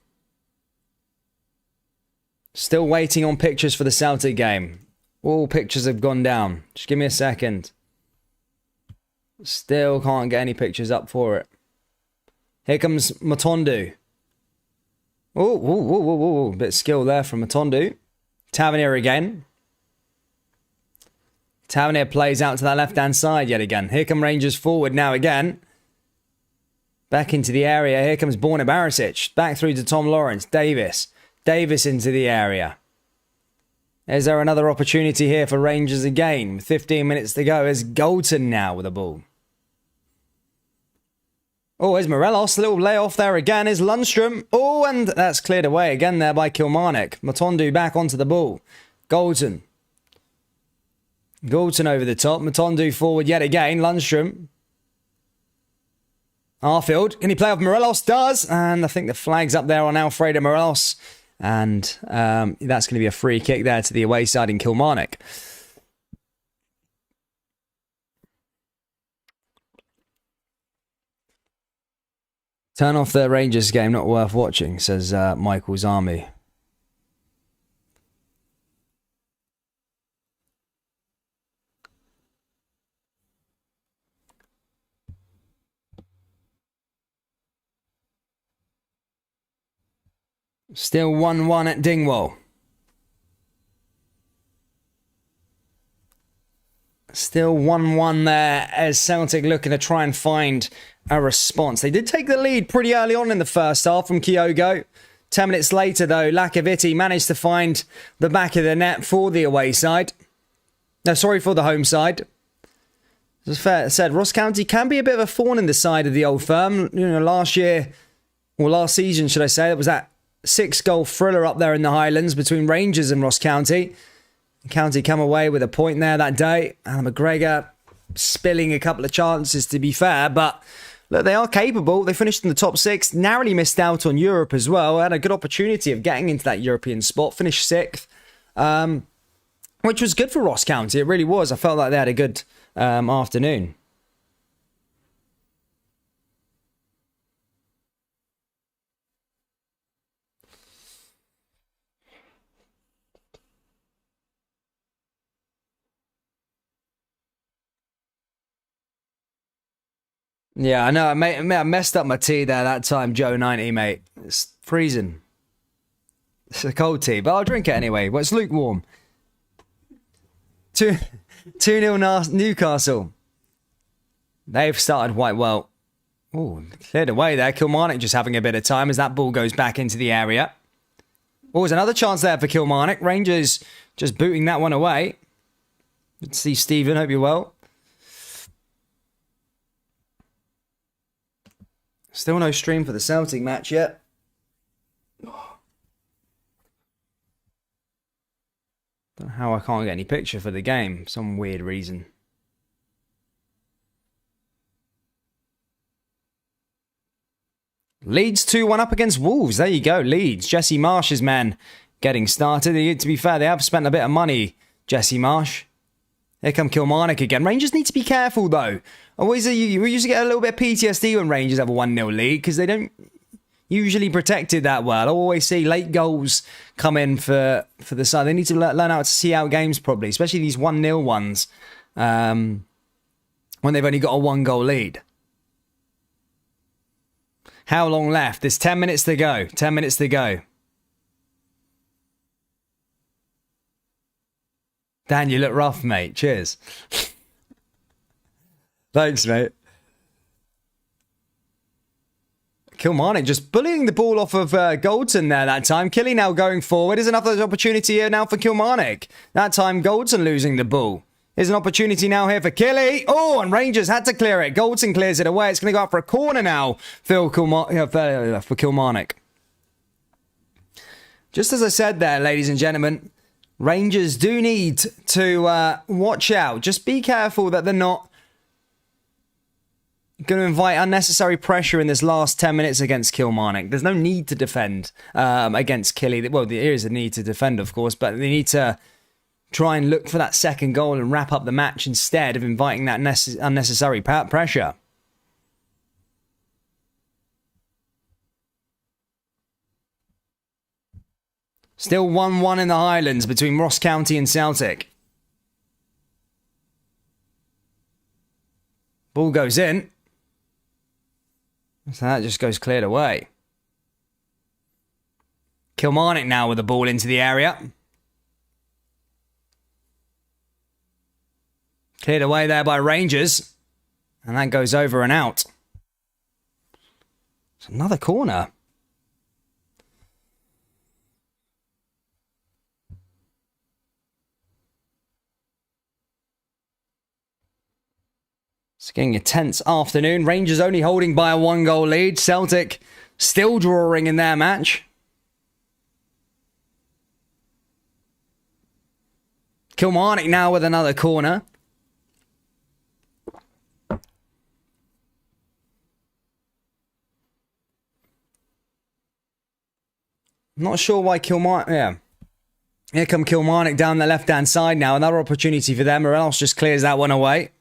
Still waiting on pictures for the Celtic game. All pictures have gone down. Just give me a second. Still can't get any pictures up for it. Here comes Matondu. Oh, bit of skill there from Matondu. Tavernier again. Tavernier plays out to that left-hand side yet again. Here come Rangers forward now again. Back into the area. Here comes Borna Barisic. Back through to Tom Lawrence. Davis into the area. Is there another opportunity here for Rangers again? With 15 minutes to go. There's Goldson now with the ball. Oh, there's Morelos. A little layoff there again. Is Lundstrom. Oh, and that's cleared away again there by Kilmarnock. Matondu back onto the ball. Goldson over the top. Matondu forward yet again. Lundstrom. Arfield, can he play off Morelos? Does. And I think the flag's up there on Alfredo Morelos. And that's going to be a free kick there to the away side in Kilmarnock. Turn off the Rangers game, not worth watching, says Michael's Army. Still 1-1 at Dingwall. Still 1-1 there as Celtic looking to try and find a response. They did take the lead pretty early on in the first half from Kyogo. 10 minutes later, though, Lakaviti managed to find the back of the net for the away side. No, sorry, for the home side. As fair said, Ross County can be a bit of a thorn in the side of the old firm. You know, last season, should I say, it was that 6-goal thriller up there in the Highlands between Rangers and Ross County. County come away with a point there that day. Alan McGregor spilling a couple of chances, to be fair, but look, they are capable. They finished in the top 6, narrowly missed out on Europe as well. Had a good opportunity of getting into that European spot, finished 6th. which was good for Ross County. It really was. I felt like they had a good afternoon. Yeah, I know. I messed up my tea there that time, Joe 90, mate. It's freezing. It's a cold tea, but I'll drink it anyway. Well, it's lukewarm. 2-0 Newcastle. They've started quite well. Oh, cleared away there. Kilmarnock just having a bit of time as that ball goes back into the area. Oh, there's another chance there for Kilmarnock. Rangers just booting that one away. Good to see Stephen. Hope you're well. Still no stream for the Celtic match yet. Don't know how I can't get any picture for the game. Some weird reason. Leeds 2-1 up against Wolves. There you go, Leeds. Jesse Marsh's men getting started. To be fair, they have spent a bit of money, Jesse Marsh. Here come Kilmarnock again. Rangers need to be careful, though. We usually get a little bit of PTSD when Rangers have a 1-0 lead because they don't usually protect it that well. I always see late goals come in for the side. They need to learn how to see out games properly, especially these 1-0 ones when they've only got a 1-goal lead. How long left? There's 10 minutes to go. 10 minutes to go. Dan, you look rough, mate. Cheers. Thanks, mate. Kilmarnock just bullying the ball off of Goldson there that time. Killy now going forward. Is another opportunity here now for Kilmarnock. That time Goldson losing the ball. Here's an opportunity now here for Killy. Oh, and Rangers had to clear it. Goldson clears it away. It's going to go up for a corner now for Kilmarnock. Just as I said there, ladies and gentlemen, Rangers do need to watch out. Just be careful that they're not going to invite unnecessary pressure in this last 10 minutes against Kilmarnock. There's no need to defend against Killy. Well, there is a need to defend, of course, but they need to try and look for that second goal and wrap up the match instead of inviting that unnecessary pressure. Still 1-1 in the Highlands between Ross County and Celtic. Ball goes in. So that just goes cleared away. Kilmarnock now with the ball into the area. Cleared away there by Rangers. And that goes over and out. It's another corner. It's getting a tense afternoon. Rangers only holding by a 1-goal lead. Celtic still drawing in their match. Kilmarnock now with another corner. Not sure why Kilmarnock... Yeah. Here come Kilmarnock down the left-hand side now. Another opportunity for them. Or else just clears that one away.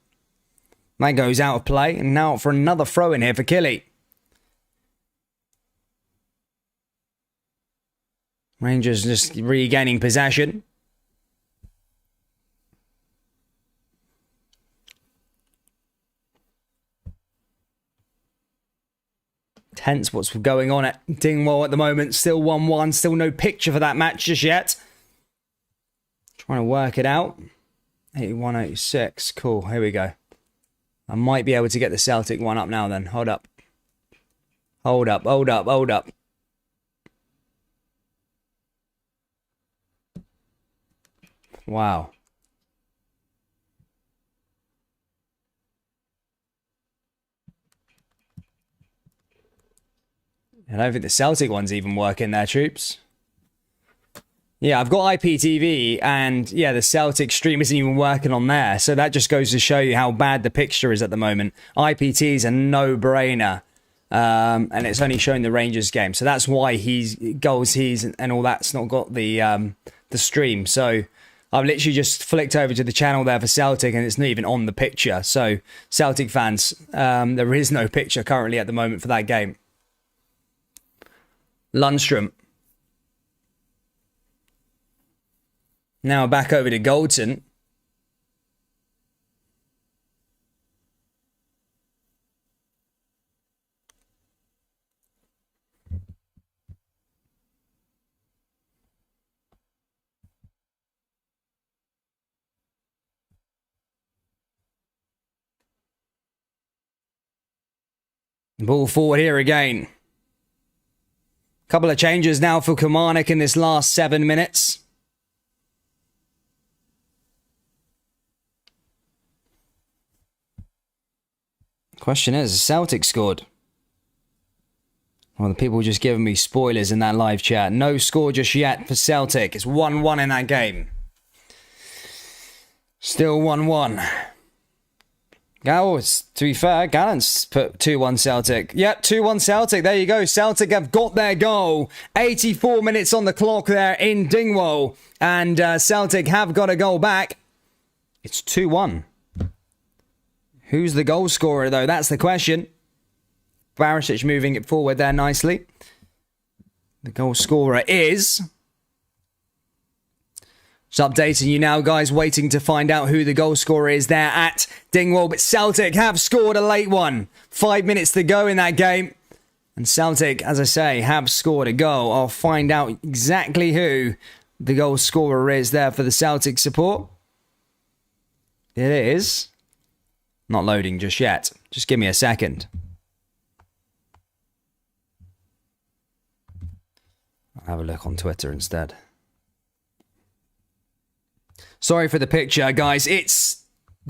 That goes out of play. And now for another throw in here for Killy. Rangers just regaining possession. Tense what's going on at Dingwall at the moment. Still 1-1. Still no picture for that match just yet. Trying to work it out. 81, 86. Cool. Here we go. I might be able to get the Celtic one up now then. Hold up. Hold up. Hold up. Hold up. Wow. I don't think the Celtic one's even working there, troops. Yeah, I've got IPTV, and yeah, the Celtic stream isn't even working on there. So that just goes to show you how bad the picture is at the moment. IPT is a no-brainer, and it's only showing the Rangers game. So that's why he's and all that's not got the stream. So I've literally just flicked over to the channel there for Celtic and it's not even on the picture. So, Celtic fans, there is no picture currently at the moment for that game. Lundstrom. Now back over to Goldson. Ball forward here again. Couple of changes now for Kilmarnock in this last 7 minutes. Question is, has Celtic scored? Well, the people just giving me spoilers in that live chat. No score just yet for Celtic. It's 1-1 in that game. Still 1-1. To be fair, Gallant's put 2-1 Celtic. Yep, 2-1 Celtic. There you go. Celtic have got their goal. 84 minutes on the clock there in Dingwall. And Celtic have got a goal back. It's 2-1. Who's the goal scorer, though? That's the question. Barisic moving it forward there nicely. The goal scorer is... Just updating you now, guys, waiting to find out who the goal scorer is there at Dingwall. But Celtic have scored a late one. 5 minutes to go in that game. And Celtic, as I say, have scored a goal. I'll find out exactly who the goal scorer is there for the Celtic support. It is... Not loading just yet. Just give me a second. I'll have a look on Twitter instead. Sorry for the picture, guys. It's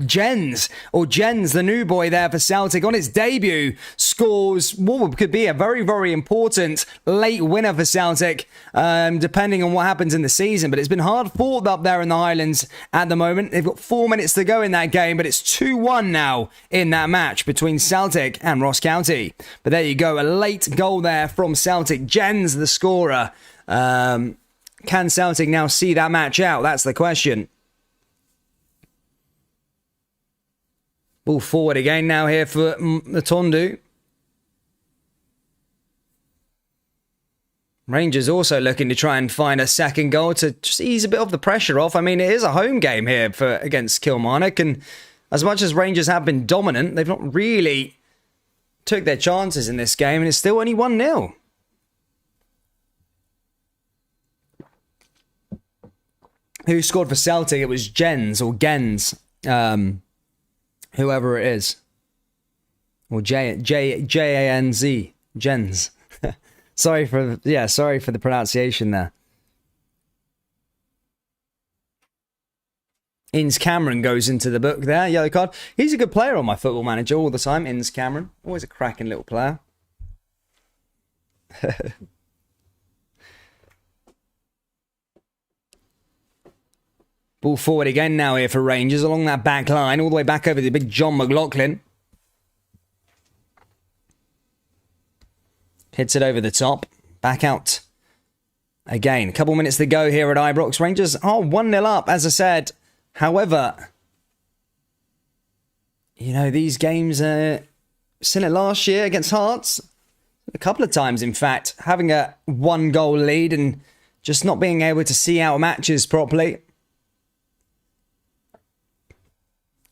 Jens, the new boy there for Celtic, on his debut, scores what could be a very, very important late winner for Celtic, depending on what happens in the season. But it's been hard fought up there in the Highlands at the moment. They've got 4 minutes to go in that game, but it's 2-1 now in that match between Celtic and Ross County. But there you go, a late goal there from Celtic. Jens, the scorer. Can Celtic now see that match out? That's the question. Ball forward again now here for Matondu. Rangers also looking to try and find a second goal to just ease a bit of the pressure off. I mean, it is a home game here against Kilmarnock, and as much as Rangers have been dominant, they've not really took their chances in this game, and it's still only 1-0. Who scored for Celtic? It was Jens or Gens. Whoever it is. Or J-A-N-Z. Jens. Sorry for the pronunciation there. Inns Cameron goes into the book there. Yellow card. He's a good player on my Football Manager all the time. Inns Cameron. Always a cracking little player. Ball forward again now here for Rangers along that back line, all the way back over the big John McLaughlin. Hits it over the top. Back out again. A couple minutes to go here at Ibrox. Rangers are 1-0 up, as I said. However, you know, these games, seen it last year against Hearts. A couple of times, in fact, having a 1-goal lead and just not being able to see out matches properly.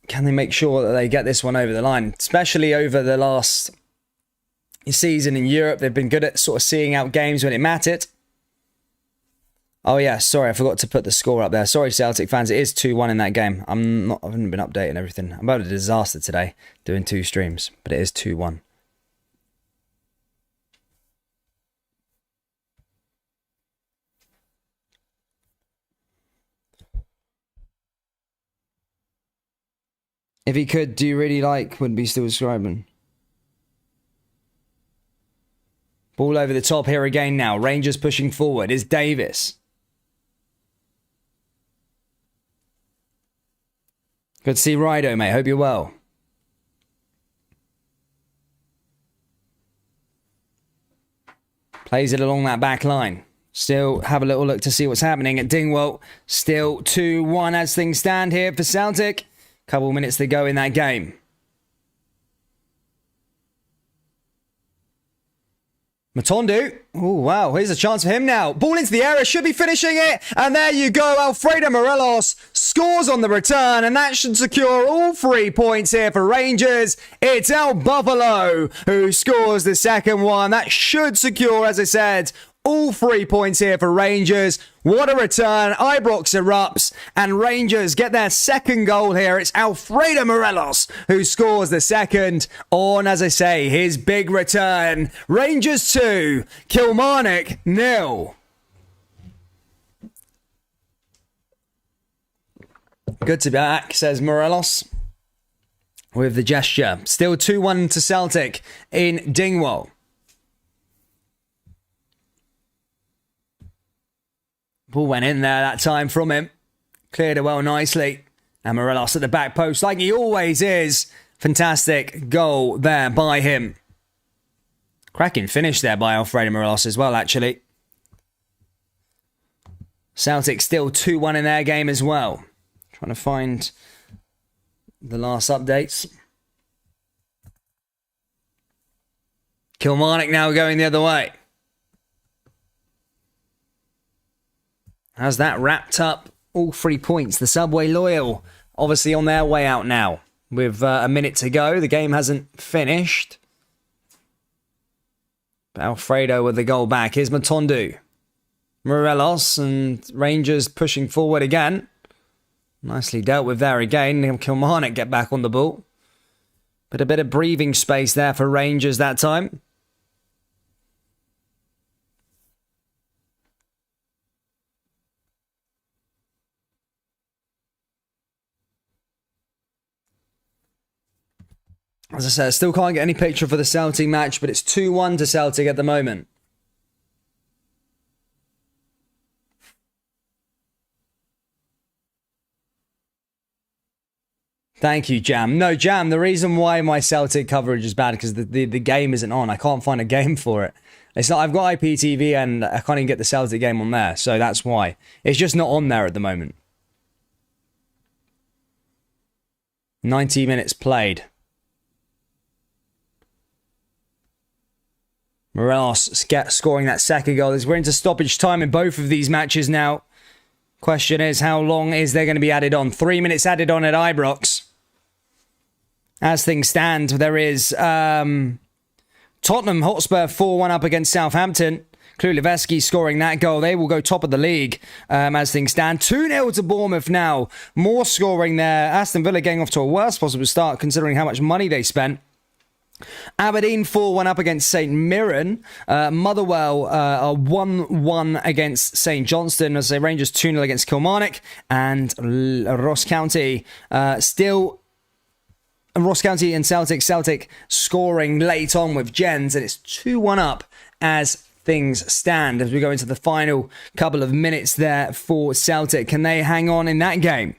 Can they make sure that they get this one over the line? Especially over the last season in Europe. They've been good at sort of seeing out games when it mattered. Oh yeah, sorry, I forgot to put the score up there. Sorry, Celtic fans, it is 2-1 in that game. I haven't been updating everything. I'm about a disaster today, doing 2 streams, but it is 2-1. If he could, do you really like, would be still describing. Ball over the top here again now. Rangers pushing forward. Is Davis. Good to see Rido, mate. Hope you're well. Plays it along that back line. Still have a little look to see what's happening at Dingwall. Still 2-1 as things stand here for Celtic. Couple minutes to go in that game. Matondu. Oh, wow. Here's a chance for him now. Ball into the area. Should be finishing it. And there you go. Alfredo Morelos scores on the return. And that should secure all 3 points here for Rangers. It's El Buffalo who scores the second one. That should secure, as I said, all 3 points here for Rangers. What a return. Ibrox erupts and Rangers get their second goal here. It's Alfredo Morelos who scores the second on, as I say, his big return. Rangers 2, Kilmarnock 0. Good to be back, says Morelos with the gesture. Still 2-1 to Celtic in Dingwall. Ball went in there that time from him. Cleared it well nicely. And Morelos at the back post like he always is. Fantastic goal there by him. Cracking finish there by Alfredo Morelos as well, actually. Celtic still 2-1 in their game as well. Trying to find the last updates. Kilmarnock now going the other way. Has that wrapped up all 3 points? The Subway Loyal obviously on their way out now. With a minute to go. The game hasn't finished. But Alfredo with the goal back. Here's Matondu. Morelos and Rangers pushing forward again. Nicely dealt with there again. Kilmarnock get back on the ball. But a bit of breathing space there for Rangers that time. As I said, I still can't get any picture for the Celtic match, but it's 2-1 to Celtic at the moment. Thank you, Jam. No, Jam, the reason why my Celtic coverage is bad is because the game isn't on. I can't find a game for it. It's not. I've got IPTV and I can't even get the Celtic game on there, so that's why. It's just not on there at the moment. 90 minutes played. Morelos scoring that second goal. We're into stoppage time in both of these matches now. Question is, how long is there going to be added on? 3 minutes added on at Ibrox. As things stand, there is Tottenham Hotspur 4-1 up against Southampton. Kulevski scoring that goal. They will go top of the league as things stand. 2-0 to Bournemouth now. More scoring there. Aston Villa getting off to a worse possible start considering how much money they spent. Aberdeen 4-1 up against St Mirren. Motherwell are 1-1 against St Johnstone. As I say, Rangers 2-0 against Kilmarnock. And Ross County Ross County and Celtic scoring late on with Jens. And it's 2-1 up as things stand as we go into the final couple of minutes there for Celtic. Can they hang on in that game?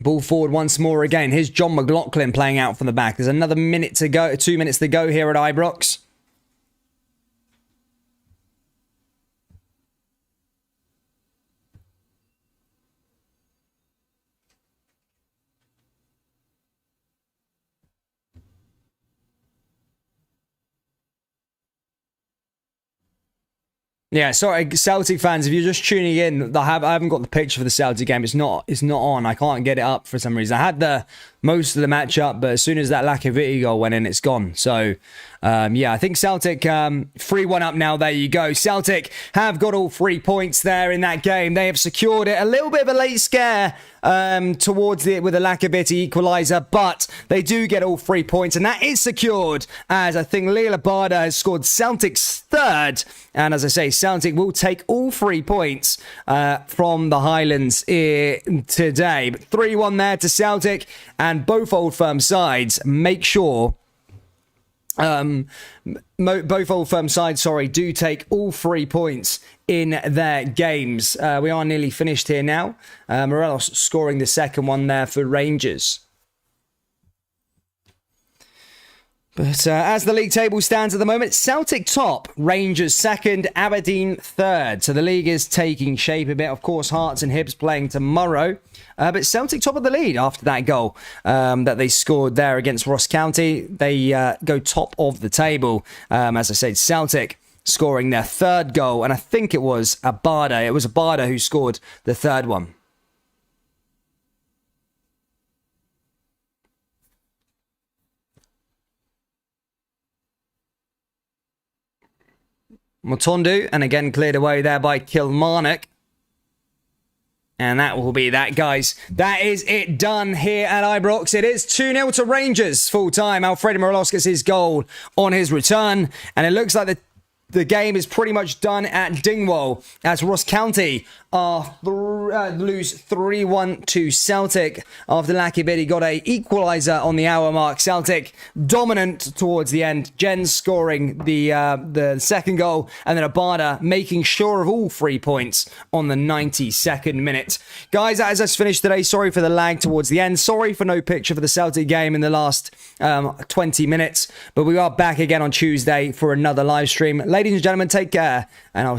Ball forward once more again. Here's John McLaughlin playing out from the back. There's another minute to go, 2 minutes to go here at Ibrox. Yeah, sorry, Celtic fans, if you're just tuning in, I haven't got the picture for the Celtic game. It's not on. I can't get it up for some reason. I had most of the match up, but as soon as that Lakaviti goal went in, it's gone. So, yeah, I think Celtic 3-1 up now. There you go. Celtic have got all 3 points there in that game. They have secured it. A little bit of a late scare towards it with a Lakaviti equaliser, but they do get all 3 points, and that is secured as I think Leila Barda has scored Celtic's third. And as I say, Celtic will take all 3 points from the Highlands today. But 3-1 there to Celtic, and both Old Firm sides make sure both Old Firm sides, do take all 3 points in their games. We are nearly finished here now. Morelos scoring the second one there for Rangers. But as the league table stands at the moment, Celtic top, Rangers second, Aberdeen third. So the league is taking shape a bit. Of course, Hearts and Hibs playing tomorrow. But Celtic top of the lead after that goal that they scored there against Ross County. They go top of the table. As I said, Celtic scoring their third goal. And I think it was Abada. It was Abada who scored the third one. Motondu, and again cleared away there by Kilmarnock. And that will be that, guys. That is it done here at Ibrox. It is 2-0 to Rangers full time. Alfredo Morelos gets his goal on his return. And it looks like the game is pretty much done at Dingwall as Ross County lose 3-1 to Celtic after Lucky Biddy got a equaliser on the hour mark. Celtic dominant towards the end. Jens scoring the second goal, and then Abada making sure of all 3 points on the 92nd minute. Guys, that has us finished today. Sorry for the lag towards the end. Sorry for no picture for the Celtic game in the last 20 minutes. But we are back again on Tuesday for another live stream. Ladies and gentlemen, take care, and I'll